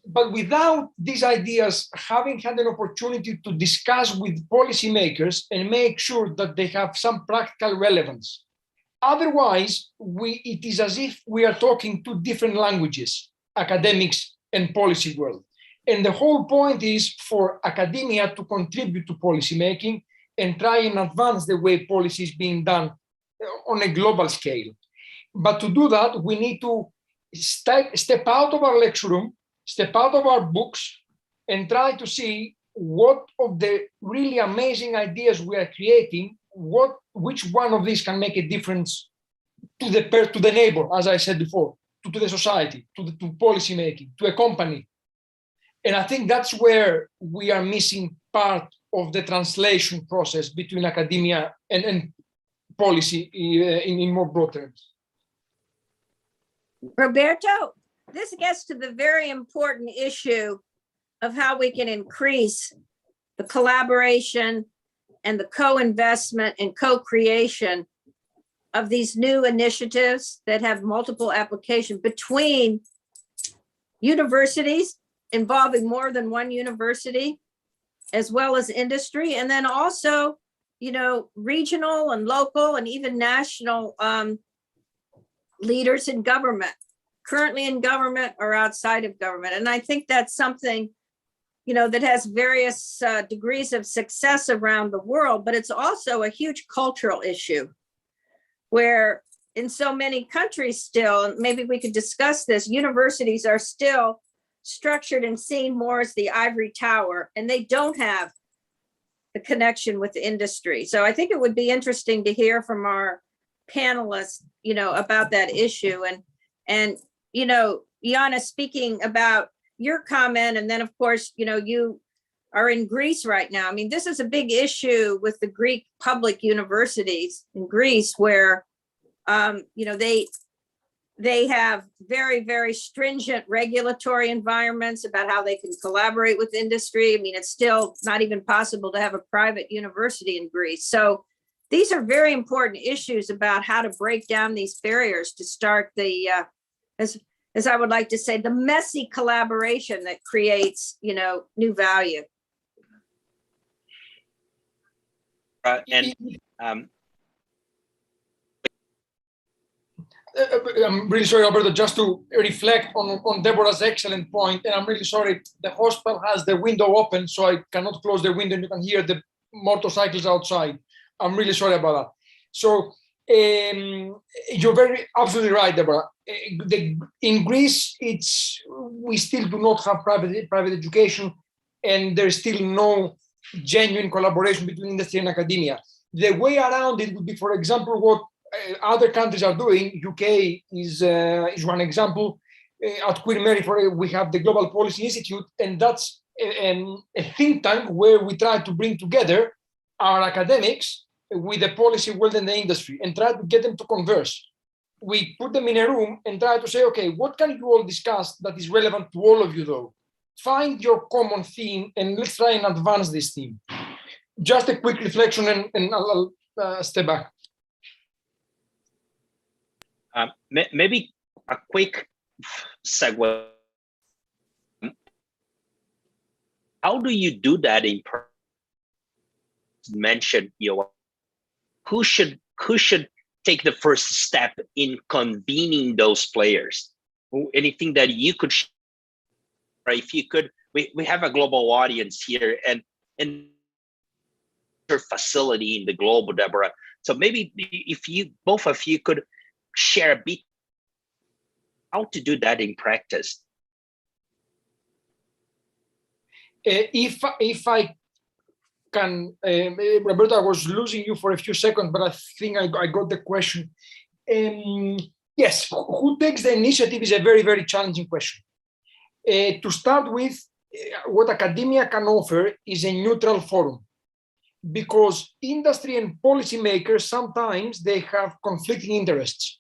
but without these ideas having had an opportunity to discuss with policymakers and make sure that they have some practical relevance. Otherwise, it is as if we are talking two different languages, academics and policy world. And the whole point is for academia to contribute to policymaking and try and advance the way policy is being done on a global scale. But to do that, we need to step out of our lecture room, step out of our books, and try to see what of the really amazing ideas we are creating, which one of these can make a difference to the neighbor, as I said before, to the society, to policymaking, to a company. And I think that's where we are missing part of the translation process between academia and policy in more broad terms. Roberto, this gets to the very important issue of how we can increase the collaboration and the co-investment and co-creation of these new initiatives that have multiple applications between universities, involving more than one university, as well as industry, and then also, regional and local and even national leaders in government, currently in government or outside of government. And I think that's something that has various degrees of success around the world, but it's also a huge cultural issue where in so many countries still, and maybe we could discuss this, universities are still structured and seen more as the ivory tower, and they don't have the connection with the industry. So I think it would be interesting to hear from our panelists, about that issue. And Yana, speaking about your comment, and then of course, you are in Greece right now. I mean, this is a big issue with the Greek public universities in Greece where, they have very, very stringent regulatory environments about how they can collaborate with industry. I mean, it's still not even possible to have a private university in Greece. So these are very important issues about how to break down these barriers to start the, as I would like to say, the messy collaboration that creates, new value. I'm really sorry, Alberto, just to reflect on Deborah's excellent point, and I'm really sorry, the hospital has the window open, so I cannot close the window, and you can hear the motorcycles outside. I'm really sorry about that. So you're absolutely right, Deborah. In Greece, we still do not have private education, and there's still no genuine collaboration between industry and academia. The way around it would be, for example, what other countries are doing. UK is one example. At Queen Mary, we have the Global Policy Institute, and that's a think tank where we try to bring together our academics with the policy world and the industry and try to get them to converse. We put them in a room and try to say, okay, what can you all discuss that is relevant to all of you though? Find your common theme and let's try and advance this theme. Just a quick reflection and I'll step back. Maybe a quick segue. How do you do that in mention who should take the first step in convening those players? Anything that you could share, if you could, we have a global audience here and your facility in the global, Deborah. So maybe if both of you could share a bit how to do that in practice. If I can, Roberta, I was losing you for a few seconds, but I think I got the question. Yes, who takes the initiative is a very, very challenging question. To start with, what academia can offer is a neutral forum, because industry and policymakers, sometimes they have conflicting interests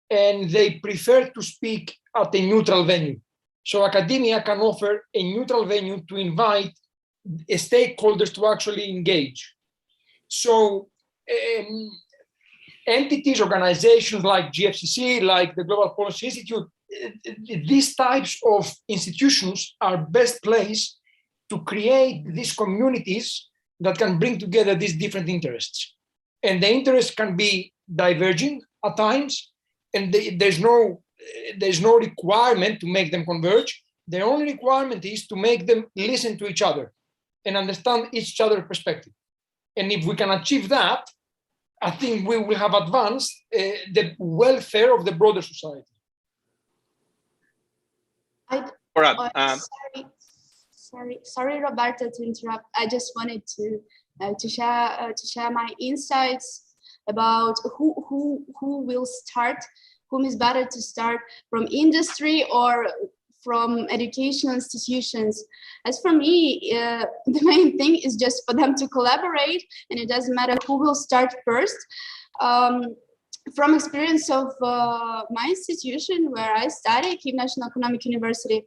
and they prefer to speak at a neutral venue. So academia can offer a neutral venue to invite stakeholders to actually engage. So entities, organizations like Gfcc, like the Global Policy Institute, these types of institutions are best placed to create these communities that can bring together these different interests. And the interests can be diverging at times, and there's no requirement to make them converge. The only requirement is to make them listen to each other and understand each other's perspective. And if we can achieve that, I think we will have advanced the welfare of the broader society. Sorry, Roberta, to interrupt. I just wanted to share my insights about who will start, whom is better to start from industry or from educational institutions. As for me, the main thing is just for them to collaborate, and it doesn't matter who will start first. From experience of my institution where I study, Kyiv National Economic University,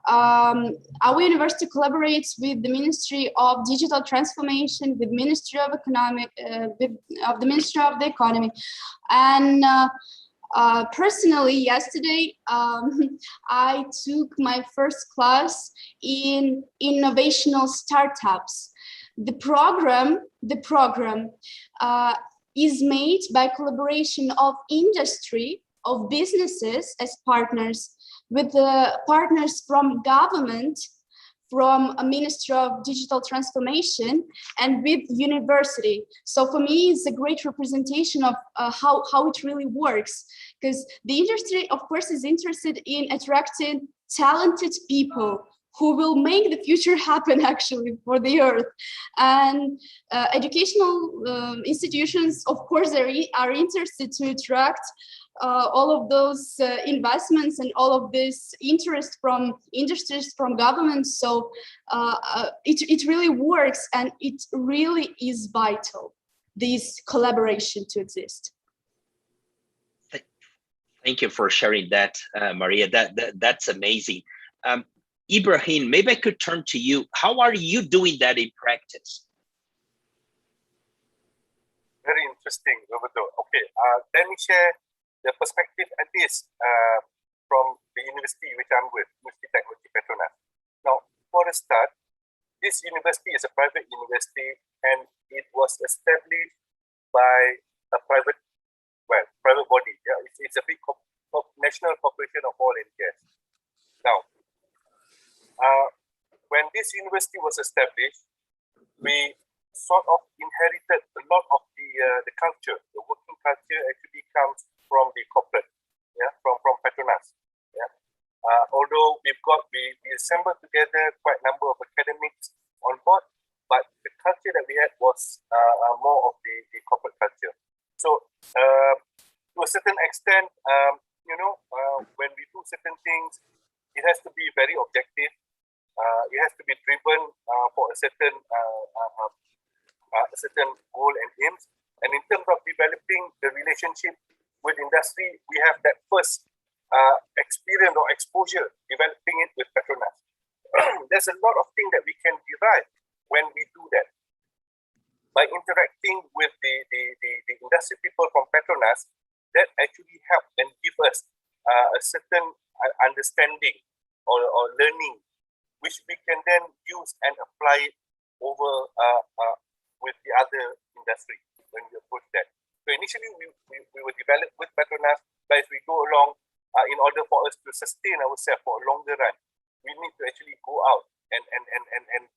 our university collaborates with the Ministry of Digital Transformation, with Ministry of Economic, of the Ministry of the Economy, and personally, yesterday, I took my first class in innovational startups. The program is made by collaboration of industry, of businesses as partners, with the partners from government, from a Ministry of Digital Transformation and with university. So for me, it's a great representation of how it really works, because the industry, of course, is interested in attracting talented people who will make the future happen actually for the earth. And educational institutions, of course, are interested to attract all of those investments and all of this interest from industries, from governments. So it really works, and it really is vital, this collaboration to exist. Thank you for sharing that, Maria. That's amazing. Ibrahim, maybe I could turn to you. How are you doing that in practice? Very interesting, Roberto. Okay, let me share the perspective at least from the university which I'm with, University Technology Petronas. Now, for a start, this university is a private university, and it was established by a private body. Yeah, it's a big national corporation of oil and gas. Now, when this university was established, we sort of inherited a lot of the culture. The working culture actually comes from the corporate, yeah, from Petronas. Yeah. Although we assembled together quite a number of academics on board, but the culture that we had was more of the corporate culture. So to a certain extent, when we do certain things, it has to be very objective. It has to be driven for a certain goal and aims. And in terms of developing the relationship with industry, we have that first experience or exposure, developing it with Petronas. There's a lot of things that we can derive when we do that. By interacting with the industry people from Petronas, that actually help and give us a certain understanding or learning, which we can then use and apply it over with the other industry when we approach that. So initially we were developed with Petronas, but as we go along, in order for us to sustain ourselves for a longer run, we need to actually go out and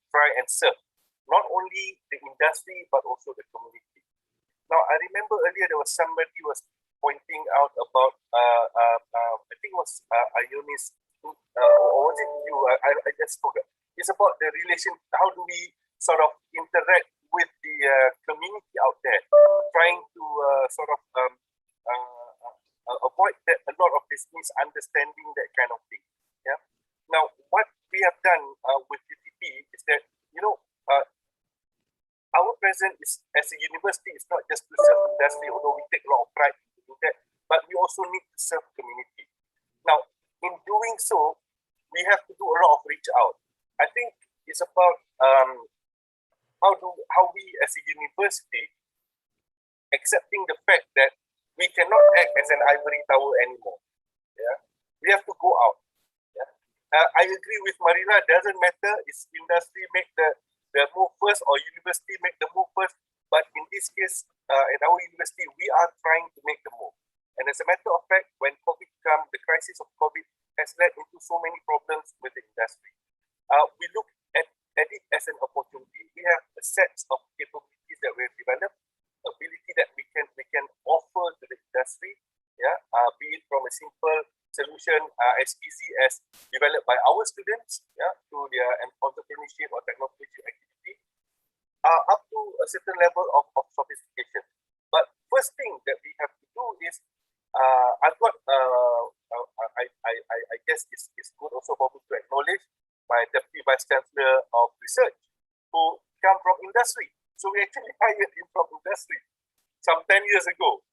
try and serve not only the industry but also the community. Now, I remember earlier there was somebody who was pointing out about I think it was Ionis, or was it you? I just forgot. It's about the relation. How do we sort of interact with the community out there, trying to sort of avoid that, a lot of this misunderstanding, that kind of thing. Yeah. Now, what we have done with UTP is that, our presence is, as a university, is not just to serve industry, although we take a lot of pride in doing that, but we also need to serve community. Now, in doing so, we have to do a lot of reach out. I think it's about how we as a university accepting the fact that we cannot act as an ivory tower anymore. Yeah, we have to go out. Yeah, I agree with Marina. Doesn't matter if industry make the move first or university make the move first. But in this case, at our university, we are trying to make the move. And as a matter of fact, when COVID came, the crisis of COVID has led into so many problems with the industry. We look at it as an opportunity. We have a set of capabilities that we have developed, ability that we can offer to the industry. Yeah, be it from a simple solution as easy as developed by our students, yeah, through their entrepreneurship or technology activity, up to a certain level of sophistication. But first thing that we have to do is, I've got, I guess it's good also for me to acknowledge my Deputy Vice Chancellor of Research, who come from industry. So we actually hired him from industry some 10 years ago.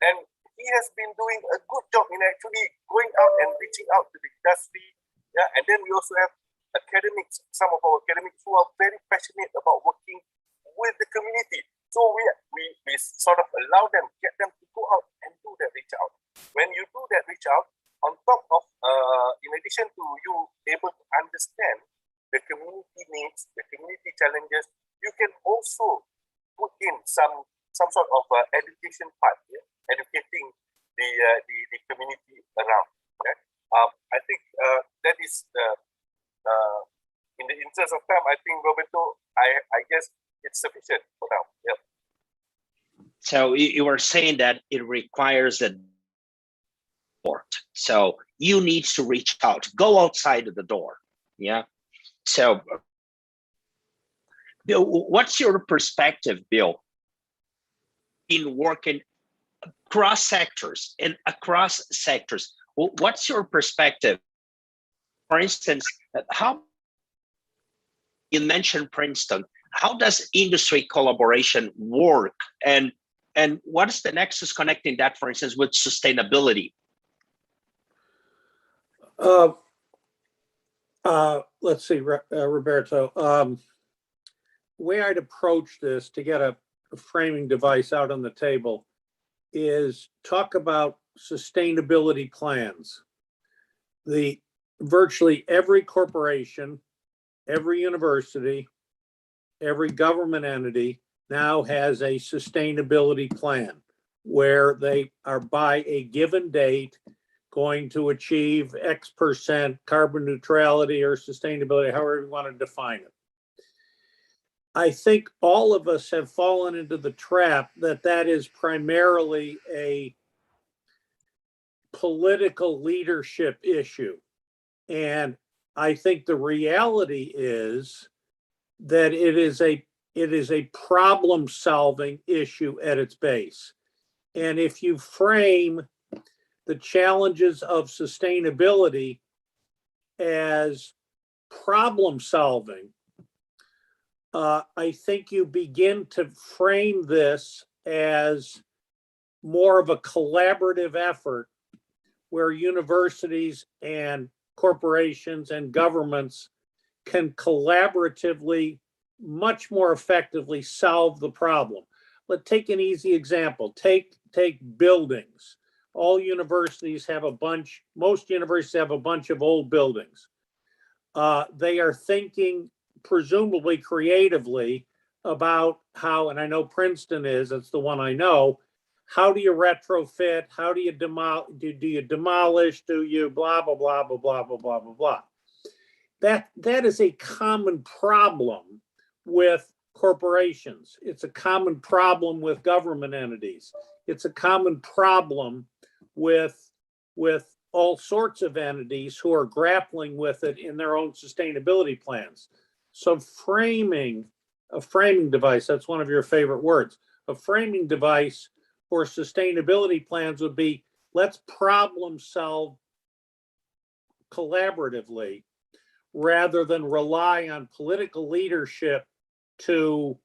And he has been doing a good job in actually going out and reaching out to the industry. Yeah, and then we also have academics, some of our academics who are very passionate about working with the community. So we sort of allow them, get them to go out and do that reach out. When you do that reach out, on top of, in addition to you able to understand the community needs, the community challenges, you can also put in some sort of education part, yeah? Educating the community around. Okay? I think that is in interest of time, I think, Roberto, I guess it's sufficient for now. Yep. So you were saying that it requires a support. So you need to reach out, go outside of the door. Yeah. So Bill, what's your perspective, Bill, in working across sectors and across sectors? What's your perspective? For instance, how you mentioned Princeton, how does industry collaboration work? And what is the nexus connecting that, for instance, with sustainability? Let's see, Roberto. Way I'd approach this to get a framing device out on the table is talk about sustainability plans. Virtually every corporation, every university, every government entity now has a sustainability plan where they are by a given date going to achieve X% carbon neutrality or sustainability, however you want to define it. I think all of us have fallen into the trap that is primarily a political leadership issue. And I think the reality is that it is a problem-solving issue at its base. And if you frame the challenges of sustainability as problem-solving, I think you begin to frame this as more of a collaborative effort where universities and corporations and governments can collaboratively, much more effectively solve the problem. Let's take an easy example. Take buildings. All universities have most universities have a bunch of old buildings. They are thinking presumably creatively about how, and I know Princeton is, it's the one I know, how do you retrofit? How do you demolish? Do you demolish? Do you blah, blah, blah, blah, blah, blah, blah, blah, blah. That is a common problem with corporations. It's a common problem with government entities. It's a common problem with all sorts of entities who are grappling with it in their own sustainability plans. So a framing device, that's one of your favorite words, a framing device for sustainability plans would be, let's problem solve collaboratively rather than rely on political leadership to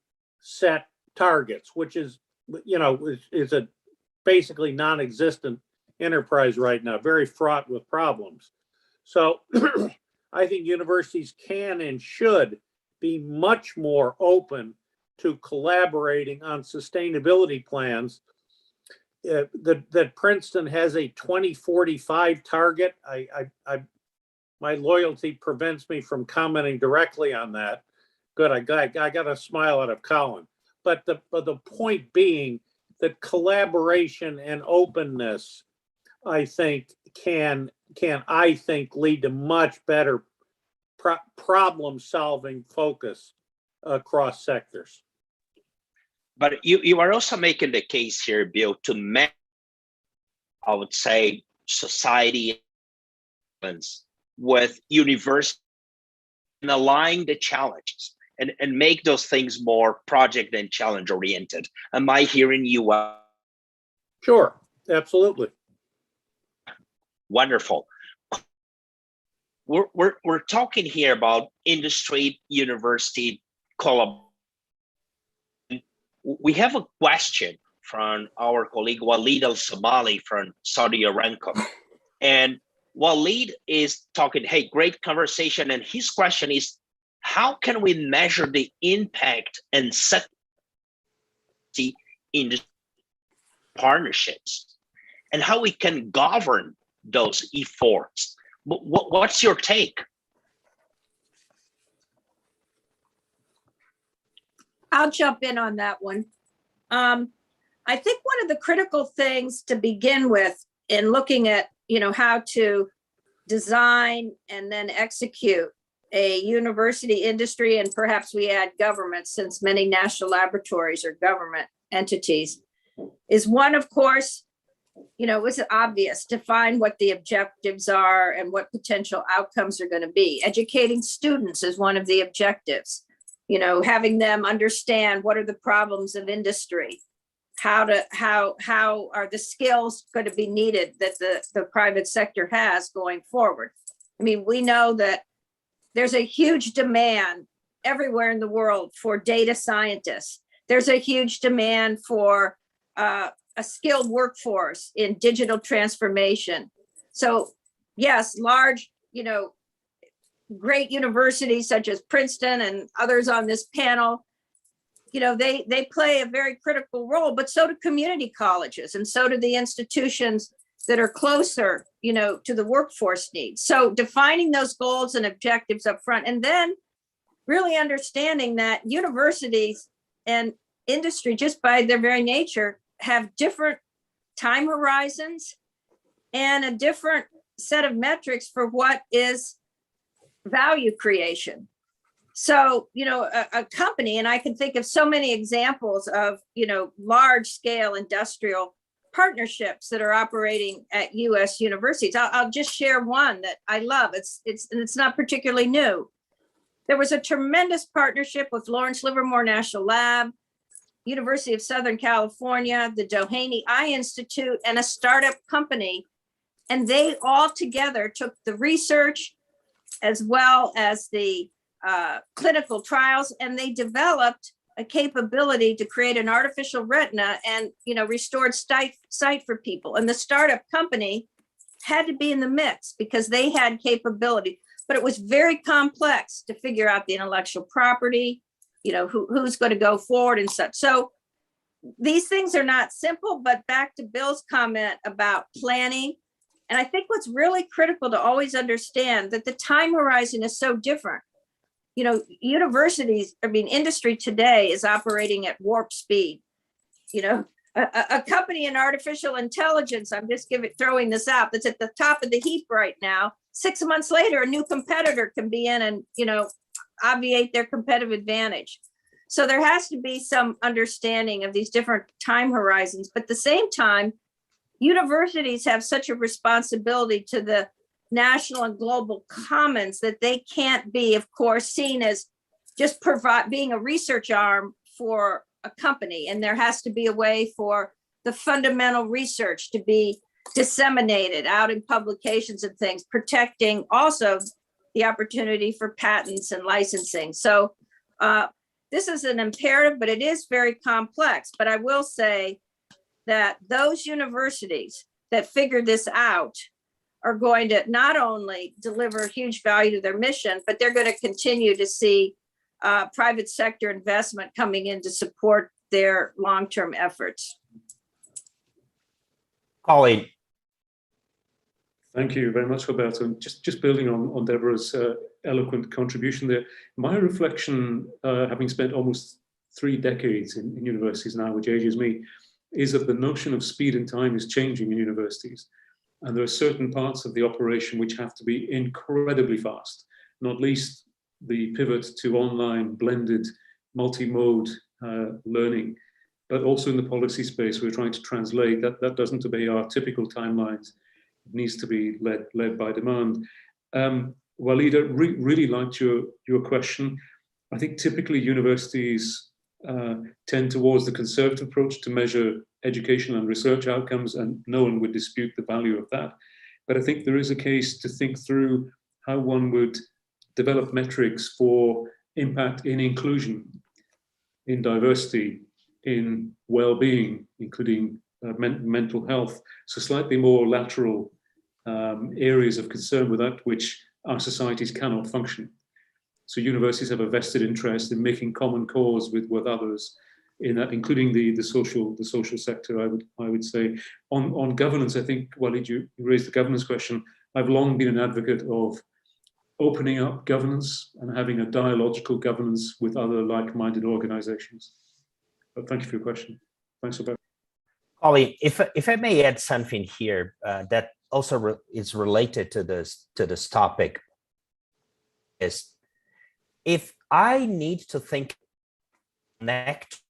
set targets, which is a basically non-existent enterprise right now, very fraught with problems. So I think universities can and should be much more open to collaborating on sustainability plans. That Princeton has a 2045 target. My loyalty prevents me from commenting directly on that. Good, I got a smile out of Colin. But the point being that collaboration and openness, I think, can lead to much better problem-solving focus across sectors. But you are also making the case here, Bill, to match, I would say, society with university and align the challenges and make those things more project and challenge oriented. Am I hearing you well? Sure, absolutely. Wonderful. We're talking here about industry, university collaboration. We have a question from our colleague Walid Al-Somali from Saudi Aramco. And Walid is talking, hey, great conversation. And his question is, how can we measure the impact and set in the partnerships and how we can govern those efforts? What's your take? I'll jump in on that one. I think one of the critical things to begin with in looking at, how to design and then execute a university industry, and perhaps we add government, since many national laboratories are government entities, is one, of course, it was obvious, define what the objectives are and what potential outcomes are going to be. Educating students is one of the objectives, having them understand what are the problems of industry, how are the skills going to be needed that the private sector has going forward. I mean, we know that there's a huge demand everywhere in the world for data scientists. There's a huge demand for a skilled workforce in digital transformation. So yes, large, great universities such as Princeton and others on this panel, they play a very critical role, but so do community colleges, and so do the institutions that are closer, to the workforce needs. So defining those goals and objectives up front, and then really understanding that universities and industry, just by their very nature, have different time horizons and a different set of metrics for what is value creation. So, a company, and I can think of so many examples of, large scale industrial partnerships that are operating at US universities. I'll just share one that I love. It's not particularly new. There was a tremendous partnership with Lawrence Livermore National Lab, University of Southern California, the Doheny Eye Institute, and a startup company. And they all together took the research as well as the clinical trials, and they developed a capability to create an artificial retina and, restored sight for people. And the startup company had to be in the mix because they had capability, but it was very complex to figure out the intellectual property, who's going to go forward and such. So these things are not simple, but back to Bill's comment about planning. And I think what's really critical to always understand that the time horizon is so different. Universities, industry today is operating at warp speed. A company in artificial intelligence, I'm just throwing this out, that's at the top of the heap right now. 6 months later, a new competitor can be in and, obviate their competitive advantage. So there has to be some understanding of these different time horizons, but at the same time, universities have such a responsibility to the national and global commons that they can't be, of course, seen as just being a research arm for a company. And there has to be a way for the fundamental research to be disseminated out in publications and things, protecting also the opportunity for patents and licensing. So this is an imperative, but it is very complex. But I will say that those universities that figure this out are going to not only deliver huge value to their mission, but they're going to continue to see private sector investment coming in to support their long-term efforts. Colleen. Thank you very much, Roberto. Just building on Deborah's eloquent contribution there, my reflection, having spent almost 3 decades in universities now, which ages me, is that the notion of speed and time is changing in universities. And there are certain parts of the operation which have to be incredibly fast, not least the pivot to online, blended, multi-mode learning. But also in the policy space, we're trying to translate that doesn't obey our typical timelines. It needs to be led by demand. Walida, really liked your question. I think typically universities tend towards the conservative approach to measure education and research outcomes, and no one would dispute the value of that. But I think there is a case to think through how one would develop metrics for impact in inclusion, in diversity, in well-being, including mental health. So slightly more lateral areas of concern without which our societies cannot function. So universities have a vested interest in making common cause with others in that, including the social sector. I would say on governance. I think, Walid, you raised the governance question. I've long been an advocate of opening up governance and having a dialogical governance with other like-minded organizations. But thank you for your question. Thanks, Roberto. Colleen, if I may add something here that also is related to this topic, is if I need to think connect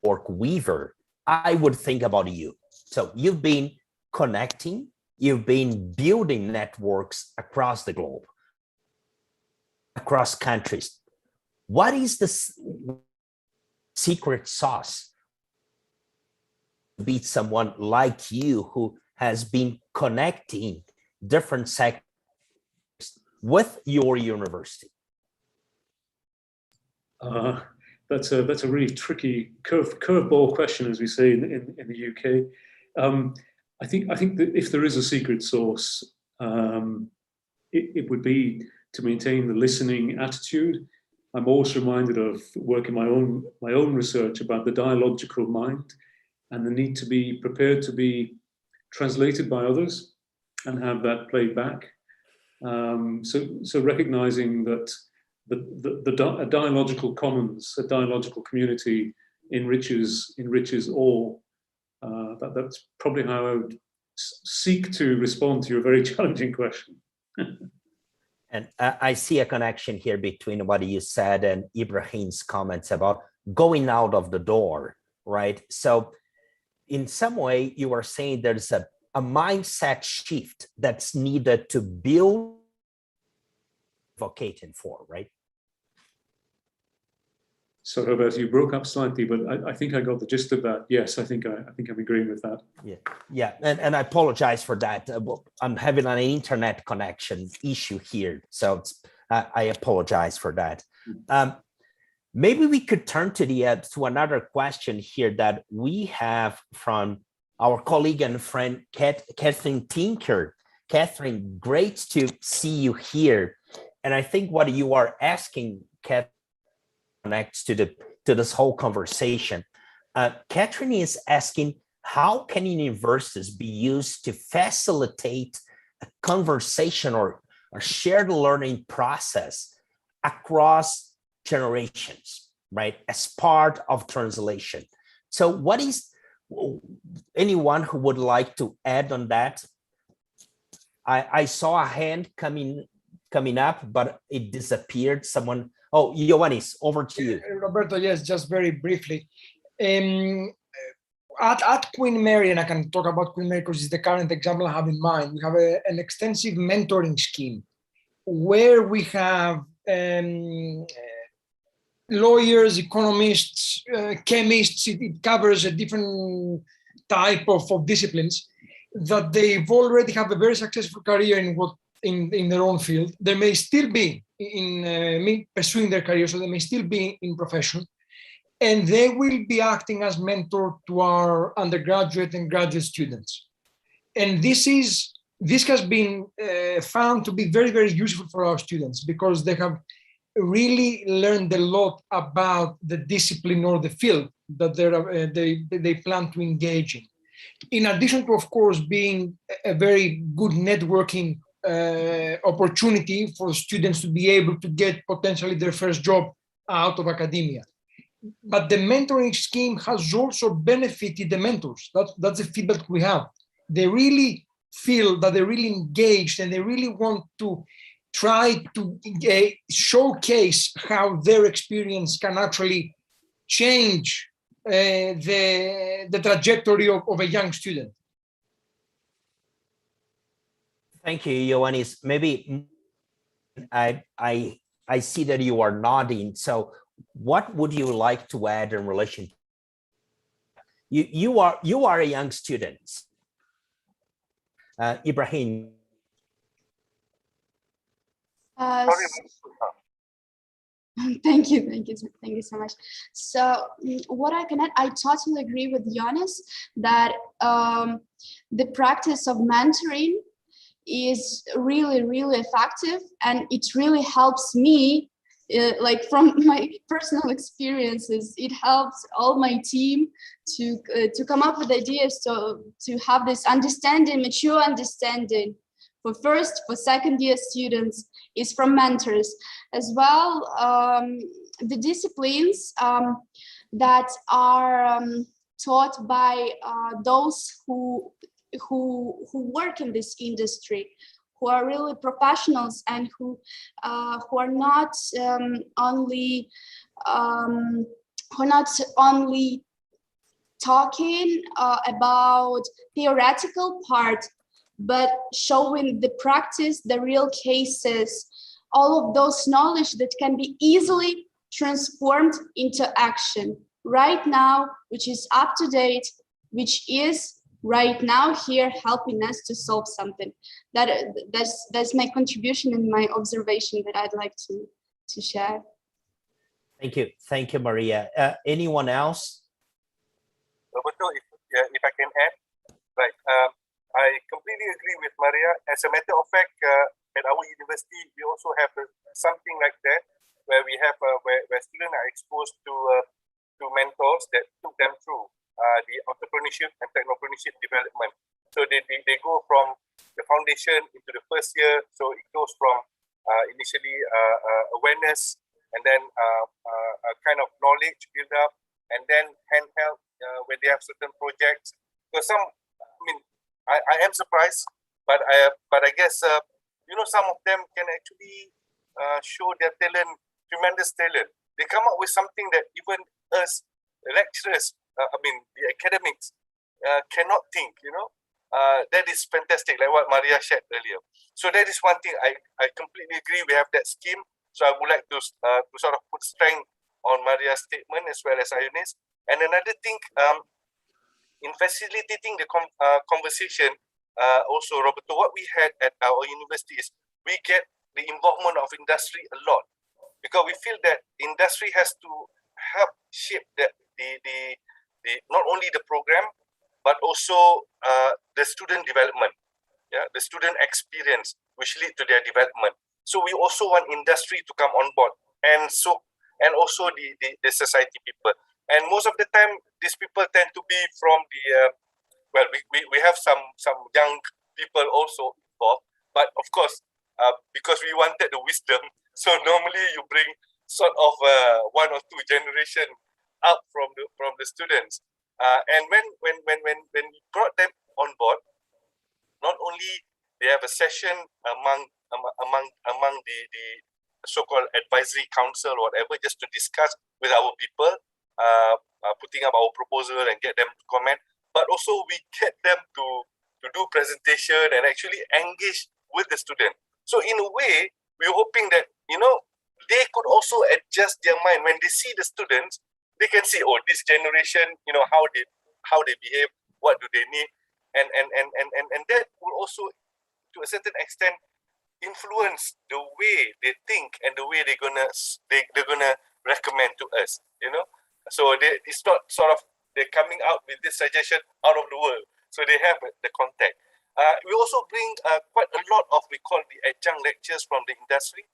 work weaver, I would think about you. So you've been connecting, you've been building networks across the globe, across countries. What is the secret sauce to be someone like you who has been connecting different sectors with your university? That's a really tricky curveball question, as we say in the UK. I think that if there is a secret sauce, it would be to maintain the listening attitude. I'm also reminded of work in my own research about the dialogical mind and the need to be prepared to be translated by others and have that played back. So recognizing that a dialogical commons, a dialogical community enriches all. That's probably how I would seek to respond to your very challenging question. And I see a connection here between what you said and Ibrahim's comments about going out of the door, right? So in some way, you are saying there's a mindset shift that's needed to build advocating for, right? So Roberto, you broke up slightly, but I think I got the gist of that. Yes, I think I'm agreeing with that. Yeah, and I apologize for that. I'm having an internet connection issue here, so I apologize for that. Maybe we could turn to another question here that we have from our colleague and friend Catherine Tinker. Catherine, great to see you here. And I think what you are asking, Catherine, connects to this whole conversation. Catherine is asking, how can universities be used to facilitate a conversation or a shared learning process across generations, right, as part of translation? So what is, anyone who would like to add on that? I saw a hand coming up, but it disappeared. Someone, oh, Ioannis, over to you. Roberto, yes, just very briefly. At Queen Mary, and I can talk about Queen Mary because it's the current example I have in mind, we have an extensive mentoring scheme where we have lawyers, economists, chemists. It covers a different type of disciplines that they've already have a very successful career in their own field. They may still be in pursuing their career, so they may still be in profession, and they will be acting as mentor to our undergraduate and graduate students. And this has been found to be very, very useful for our students because they have really learned a lot about the discipline or the field that they plan to engage in. In addition to, of course, being a very good networking opportunity for students to be able to get potentially their first job out of academia. But the mentoring scheme has also benefited the mentors. That's the feedback we have. They really feel that they're really engaged and they really want to try to showcase how their experience can actually change the trajectory of a young student. Thank you, Ioannis. Maybe I see that you are nodding. So what would you like to add in relation? You are a young student. Ibrahim. Thank you so much. So what I can add, I totally agree with Ioannis that the practice of mentoring is really, really effective, and it really helps me, like from my personal experiences, it helps all my team to come up with ideas, to have this understanding, mature understanding for first, for second year students, is from mentors as well. The disciplines that are taught by those who work in this industry, who are really professionals and who are not only talking about theoretical part, but showing the practice, the real cases, all of those knowledge that can be easily transformed into action right now, which is up to date, which is right now here helping us to solve something. That's my contribution and my observation that I'd like to share. Thank you, Maria. Anyone else? Roberto, if I can add, right, I completely agree with Maria. As a matter of fact, at our university, we also have something like that, where we have where students are exposed to mentors that took them through the entrepreneurship and technopreneurship development. So they go from the foundation into the first year. So it goes from initially awareness, and then a kind of knowledge build up, and then handheld when they have certain projects. So some, I mean, I am surprised, but I guess some of them can actually show their talent, tremendous talent. They come up with something that even us lecturers, the academics, cannot think. That is fantastic, like what Maria shared earlier. So that is one thing I completely agree. We have that scheme. So I would like to sort of put strength on Maria's statement as well as Ionis. And another thing, in facilitating the conversation, also, Roberto, what we had at our university is we get the involvement of industry a lot, because we feel that industry has to help shape the not only the program, but also the student development, the student experience, which lead to their development. So we also want industry to come on board, and also the society people. And most of the time, these people tend to be from the we have some young people also involved, but of course, because we wanted the wisdom, so normally you bring sort of one or two generation up from the students, and when we brought them on board, not only they have a session among the so-called advisory council or whatever, just to discuss with our people, putting up our proposal and get them to comment, but also we get them to do presentation and actually engage with the student. So in a way, we're hoping that they could also adjust their mind when they see the students. They can see, oh, this generation, how they behave, what do they need, and that will also, to a certain extent, influence the way they think and the way they're gonna recommend to us. So it's not sort of they're coming out with this suggestion out of the world. So they have the contact. We also bring quite a lot of, we call the adjunct lectures from the industry.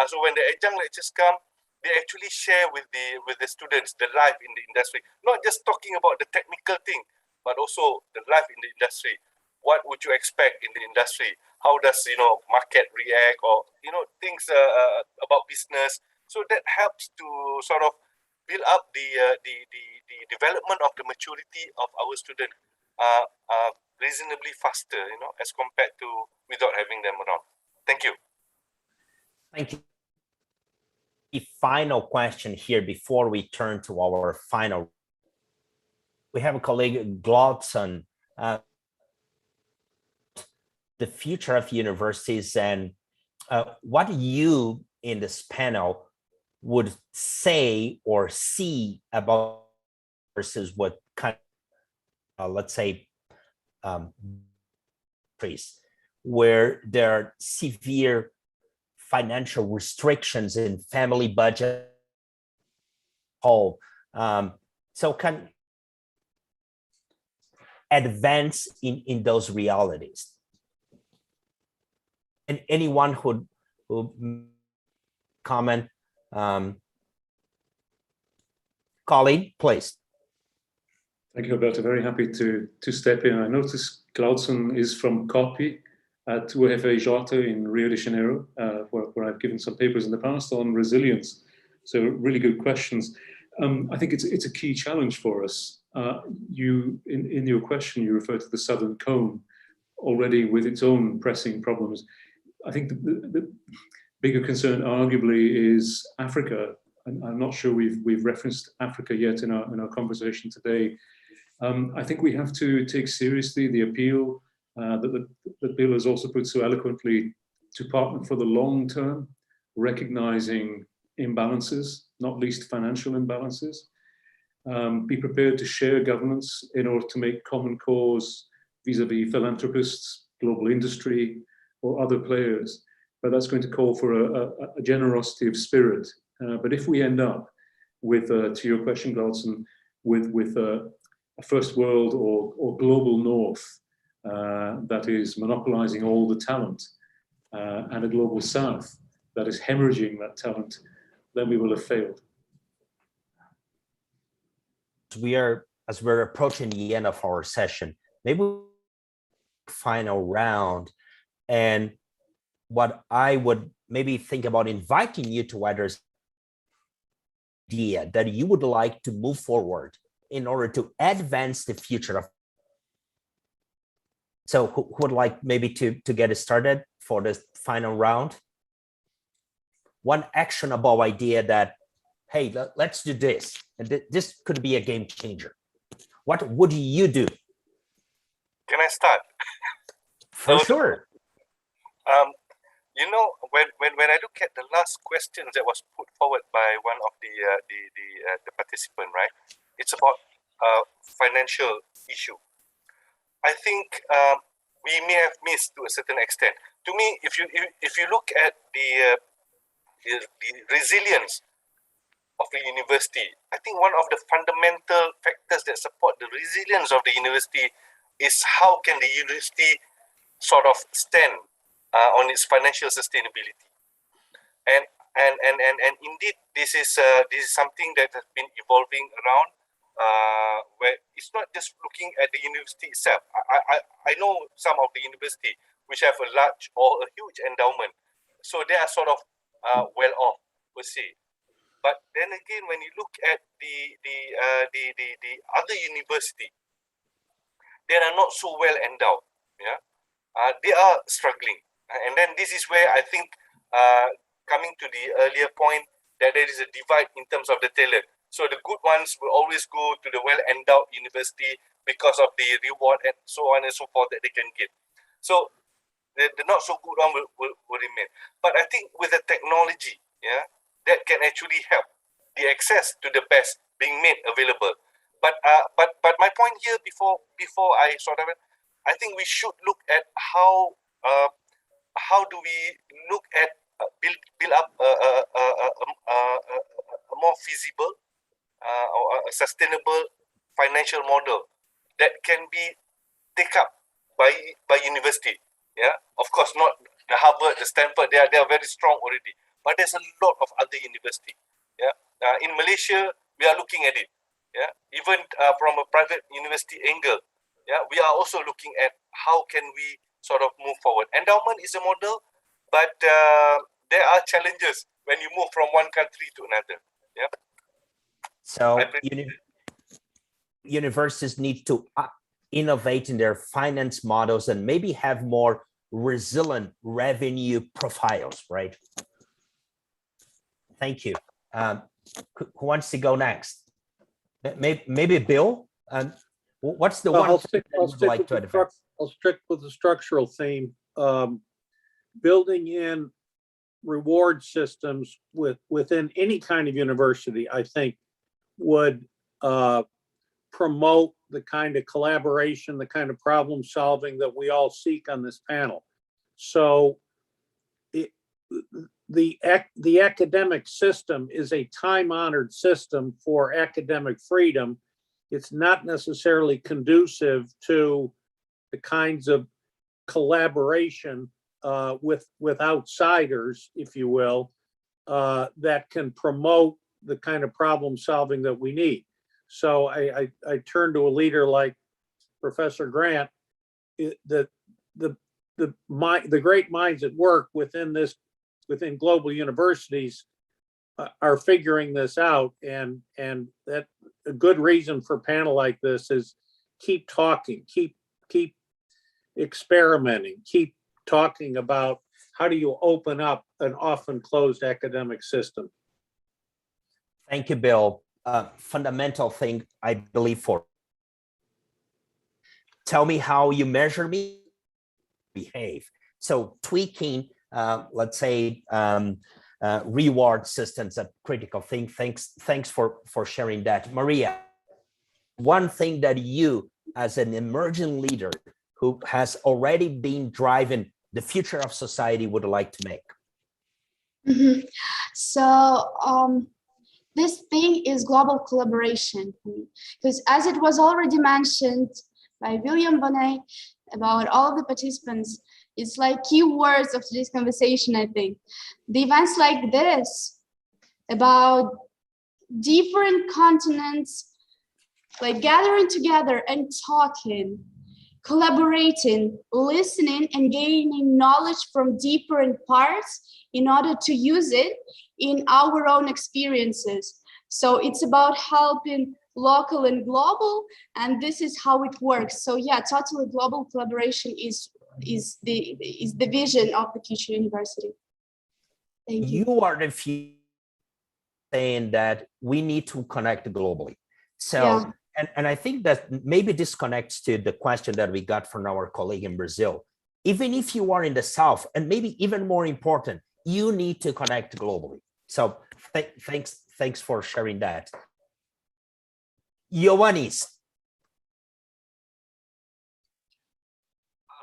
So when the adjunct lectures come, they actually share with the students the life in the industry. Not just talking about the technical thing, but also the life in the industry. What would you expect in the industry? How does market react, or things about business? So that helps to sort of build up the development of the maturity of our student reasonably faster, as compared to without having them around. Thank you. Thank you. The final question here before we turn to our final. We have a colleague, Glodson, the future of universities, and what you in this panel would say or see about versus what kind of, let's say, where there are severe financial restrictions in family budget. So can advance in those realities. And anyone who comment, Colleen, please. Thank you, Alberto. Very happy to step in. I noticed Claudson is from COPI at UFRJ in Rio de Janeiro, where I've given some papers in the past on resilience. So really good questions. I think it's a key challenge for us. In your question, you referred to the Southern Cone already with its own pressing problems. I think the bigger concern arguably is Africa. I'm not sure we've referenced Africa yet in our conversation today. I think we have to take seriously the appeal that Bill has also put so eloquently to partner for the long term, recognizing imbalances, not least financial imbalances. Be prepared to share governance in order to make common cause vis-a-vis philanthropists, global industry, or other players. But that's going to call for a generosity of spirit. But if we end up with, to your question, Galson, with a first world or global north that is monopolizing all the talent, and a global south that is hemorrhaging that talent, then we will have failed. As we're approaching the end of our session, maybe final round, and what I would maybe think about inviting you to others idea that you would like to move forward in order to advance the future of. So who would like maybe to get it started for this final round? One actionable idea that, hey, let's do this, and this could be a game changer. What would you do? Can I start? For sure. You know, when I look at the last question that was put forward by one of the participant, right? It's about financial issue. I think we may have missed to a certain extent. To me, if you look at the resilience of the university, I think one of the fundamental factors that support the resilience of the university is how can the university sort of stand on its financial sustainability, and indeed this is something that has been evolving around, where it's not just looking at the university itself. I know some of the university which have a large or a huge endowment, so they are sort of well off per se. But then again, when you look at the other university, they are not so well endowed. Yeah, they are struggling. And then this is where I think, coming to the earlier point, that there is a divide in terms of the talent. So the good ones will always go to the well-endowed university because of the reward and so on and so forth that they can get. So the not so good one will remain. But I think with the technology, yeah, that can actually help the access to the best being made available. But my point here before I sort of, I think we should look at how do we look at build up a more feasible or a sustainable financial model that can be taken up by university. Yeah, of course not the Harvard, the Stanford. They are very strong already. But there's a lot of other university. Yeah, in Malaysia we are looking at it. Yeah, even from a private university angle. Yeah, we are also looking at how can we sort of move forward. Endowment is a model, but there are challenges when you move from one country to another. Yeah. So universities need to innovate in their finance models and maybe have more resilient revenue profiles, right? Thank you. Who wants to go next? Maybe Bill. What's the one that you would like to advance? I'll stick with the structural theme. Building in reward systems within any kind of university, I think, would promote the kind of collaboration, the kind of problem solving that we all seek on this panel. So the academic system is a time-honored system for academic freedom. It's not necessarily conducive to the kinds of collaboration with outsiders, if you will, that can promote the kind of problem solving that we need. So I turn to a leader like Professor Grant. The great minds at work within global universities are figuring this out, and that a good reason for a panel like this is keep talking, keep experimenting, keep talking about how do you open up an often closed academic system? Thank you, Bill. Fundamental thing, I believe, for tell me how you measure me, behave. So tweaking, let's say, reward systems, a critical thing. Thanks for sharing that. Maria, one thing that you, as an emerging leader who has already been driving the future of society, would like to make? So this thing is global collaboration, because as it was already mentioned by William Bonet about all the participants, it's like key words of today's conversation, I think. The events like this about different continents, like gathering together and talking, collaborating, listening, and gaining knowledge from different parts in order to use it in our own experiences. So it's about helping local and global, and this is how it works. So yeah, totally global collaboration is the vision of the future university. Thank you. You are the few saying that we need to connect globally. So, Yeah. And I think that maybe this connects to the question that we got from our colleague in Brazil. Even if you are in the South, and maybe even more important, you need to connect globally. So thanks for sharing that. Ioannis.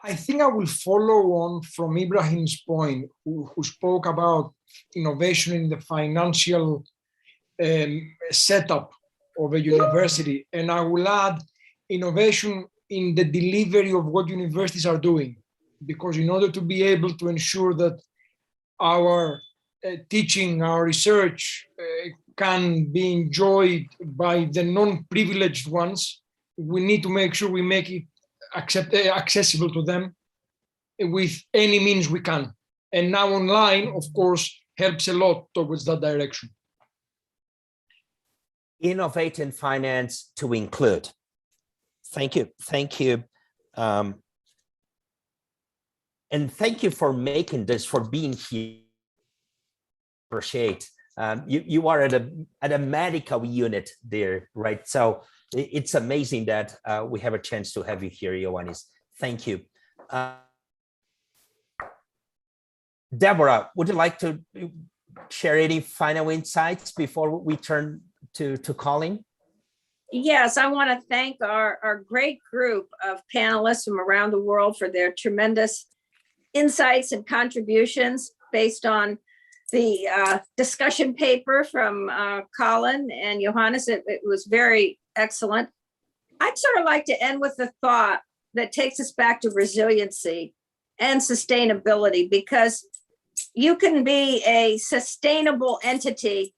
I think I will follow on from Ibrahim's point, who spoke about innovation in the financial setup of a university. And I will add innovation in the delivery of what universities are doing. Because in order to be able to ensure that our teaching, our research can be enjoyed by the non-privileged ones, we need to make sure we make it accessible to them with any means we can. And now online, of course, helps a lot towards that direction. Innovate in finance to include. Thank you. And thank you for making this, for being here. Appreciate. You are at a medical unit there, right? So it's amazing that we have a chance to have you here, Ioannis. Thank you. Deborah, would you like to share any final insights before we turn to Colleen? Yes, I want to thank our great group of panelists from around the world for their tremendous insights and contributions based on the discussion paper from Colin and Johannes. It was very excellent. I'd sort of like to end with a thought that takes us back to resiliency and sustainability, because you can be a sustainable entity,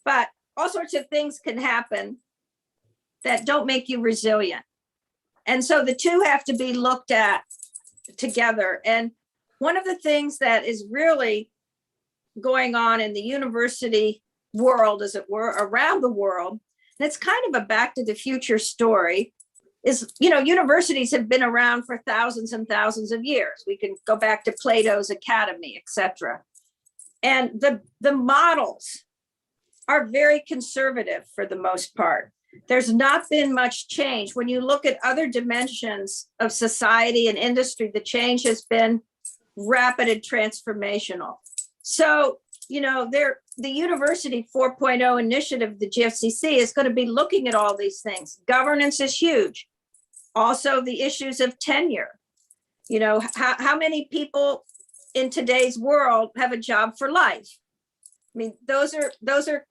but all sorts of things can happen that don't make you resilient. And so the two have to be looked at together. And one of the things that is really going on in the university world, as it were, around the world, and it's kind of a back to the future story, is, universities have been around for thousands and thousands of years. We can go back to Plato's Academy, etc. And the models are very conservative for the most part. There's not been much change. When you look at other dimensions of society and industry, the change has been rapid and transformational. So, the University 4.0 initiative, the GFCC, is going to be looking at all these things. Governance is huge. Also, the issues of tenure. How many people in today's world have a job for life? I mean, those are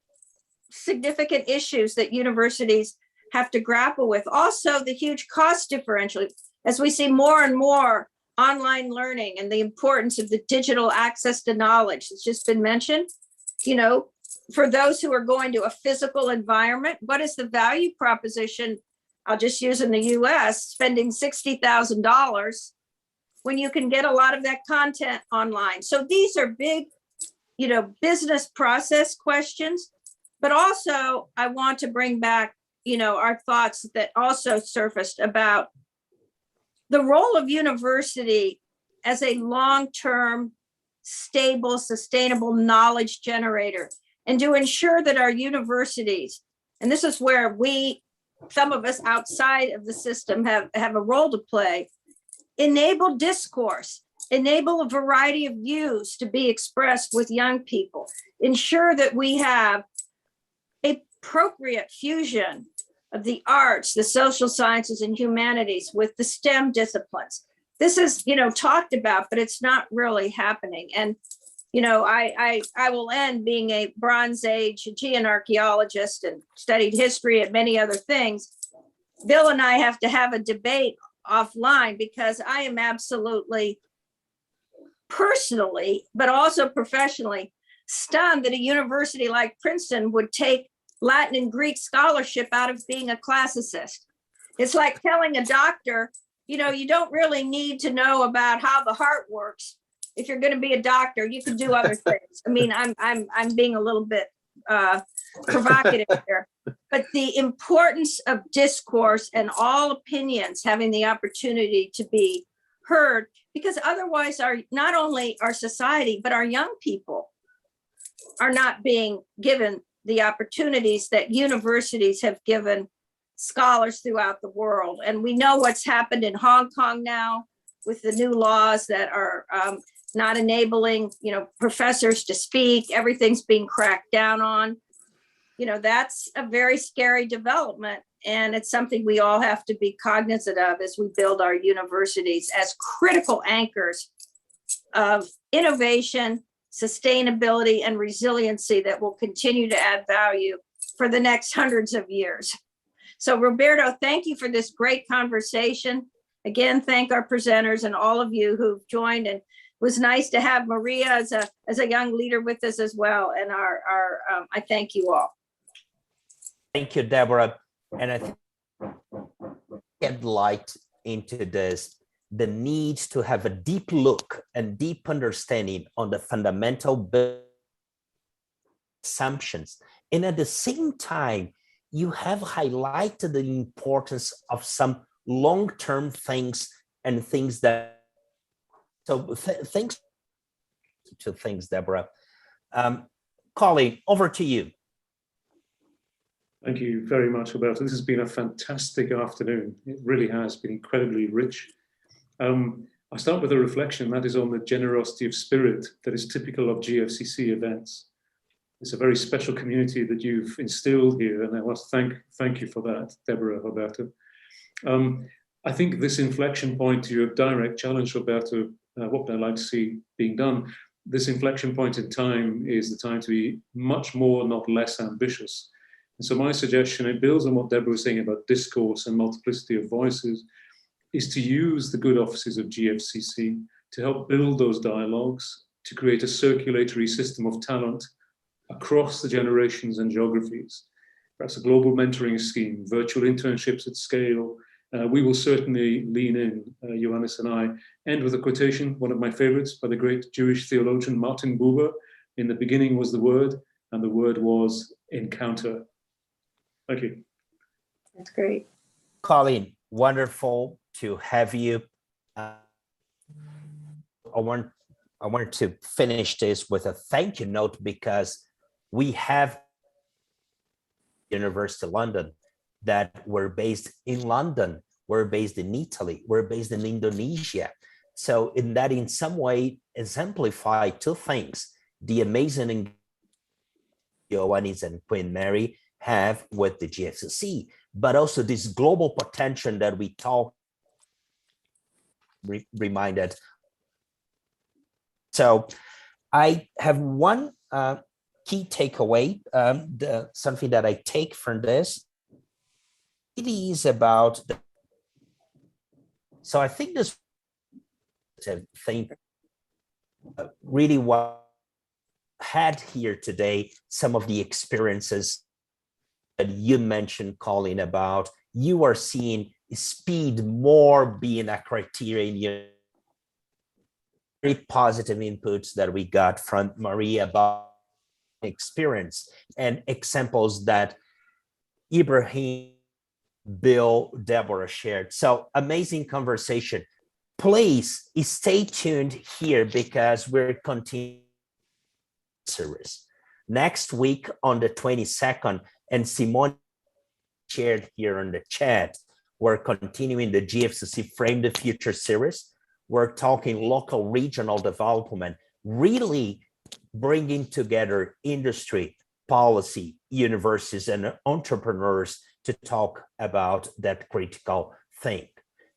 significant issues that universities have to grapple with. Also, the huge cost differential, as we see more and more online learning and the importance of the digital access to knowledge. It's just been mentioned. For those who are going to a physical environment, what is the value proposition? I'll just use in the US, spending $60,000 when you can get a lot of that content online. So these are big, business process questions. But also, I want to bring back, our thoughts that also surfaced about the role of university as a long-term stable, sustainable knowledge generator, and to ensure that our universities, and this is where some of us outside of the system have a role to play, enable discourse, enable a variety of views to be expressed with young people, ensure that we have appropriate fusion of the arts, the social sciences and humanities with the STEM disciplines. This is, talked about, but it's not really happening. And, I will end being a Bronze Age Aegean archaeologist and studied history and many other things. Bill and I have to have a debate offline because I am absolutely personally, but also professionally stunned that a university like Princeton would take Latin and Greek scholarship out of being a classicist. It's like telling a doctor, you don't really need to know about how the heart works. If you're going to be a doctor, you can do other things. I mean, I'm being a little bit provocative here, but the importance of discourse and all opinions having the opportunity to be heard, because otherwise not only our society, but our young people are not being given the opportunities that universities have given scholars throughout the world. And we know what's happened in Hong Kong now with the new laws that are not enabling, professors to speak. Everything's being cracked down on. That's a very scary development. And it's something we all have to be cognizant of as we build our universities as critical anchors of innovation, sustainability, and resiliency that will continue to add value for the next hundreds of years. So Roberto, thank you for this great conversation. Again, thank our presenters and all of you who've joined, and it was nice to have Maria as a young leader with us as well. And I thank you all. Thank you, Deborah. And I think get light into this, the need to have a deep look and deep understanding on the fundamental assumptions. And at the same time, you have highlighted the importance of some long-term things and things that, so thanks to things, Deborah. Colleen, over to you. Thank you very much, Roberto. This has been a fantastic afternoon. It really has been incredibly rich. I'll start with a reflection, that is on the generosity of spirit that is typical of GFCC events. It's a very special community that you've instilled here, and I want to thank you for that, Deborah, Roberto. I think this inflection point to your direct challenge, Roberto, what would I like to see being done? This inflection point in time is the time to be much more, not less ambitious. And so my suggestion, it builds on what Deborah was saying about discourse and multiplicity of voices, is to use the good offices of GFCC to help build those dialogues, to create a circulatory system of talent across the generations and geographies. Perhaps a global mentoring scheme, virtual internships at scale. We will certainly lean in, Johannes and I. End with a quotation, one of my favorites, by the great Jewish theologian Martin Buber. In the beginning was the Word, and the Word was encounter. Thank you. That's great. Colleen, wonderful to have you. I want to finish this with a thank you note, because we have University of London that were based in London, we're based in Italy, we're based in Indonesia. So in that, in some way, exemplify two things: the amazing Ioannis and Queen Mary have with the GFCC, but also this global potential that we talk reminded. So I have one key takeaway, something that I take from this. It is about so I think this thing really what had here today, some of the experiences that you mentioned, Colleen, about you are seeing speed more being a criterion. Very positive inputs that we got from Maria about experience and examples that Ibrahim, Bill, Deborah shared. So amazing conversation. please stay tuned here because we're continuing series. Next week on the 22nd, and Simone shared here in the chat, we're continuing the GFCC Frame the Future series. We're talking local regional development, really bringing together industry, policy, universities, and entrepreneurs to talk about that critical thing.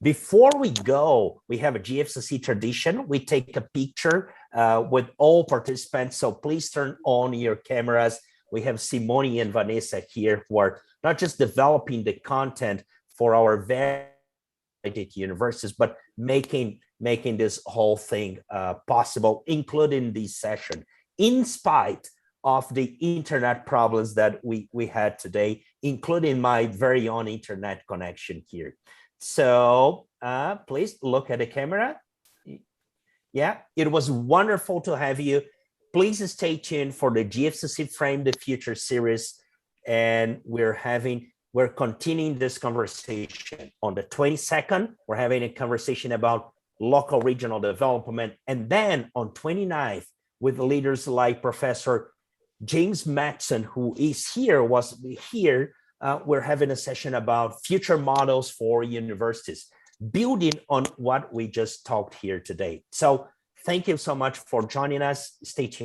Before we go, we have a GFCC tradition. We take a picture with all participants. So please turn on your cameras. We have Simone and Vanessa here who are not just developing the content for our very universities, but making this whole thing possible, including this session, in spite of the internet problems that we had today, including my very own internet connection here. So please look at the camera. Yeah, it was wonderful to have you. Please stay tuned for the GFCC Frame the Future series. And we're continuing this conversation on the 22nd. We're having a conversation about local regional development. And then on 29th, with leaders like Professor James Matson, who was here, we're having a session about future models for universities, building on what we just talked here today. So thank you so much for joining us. Stay tuned.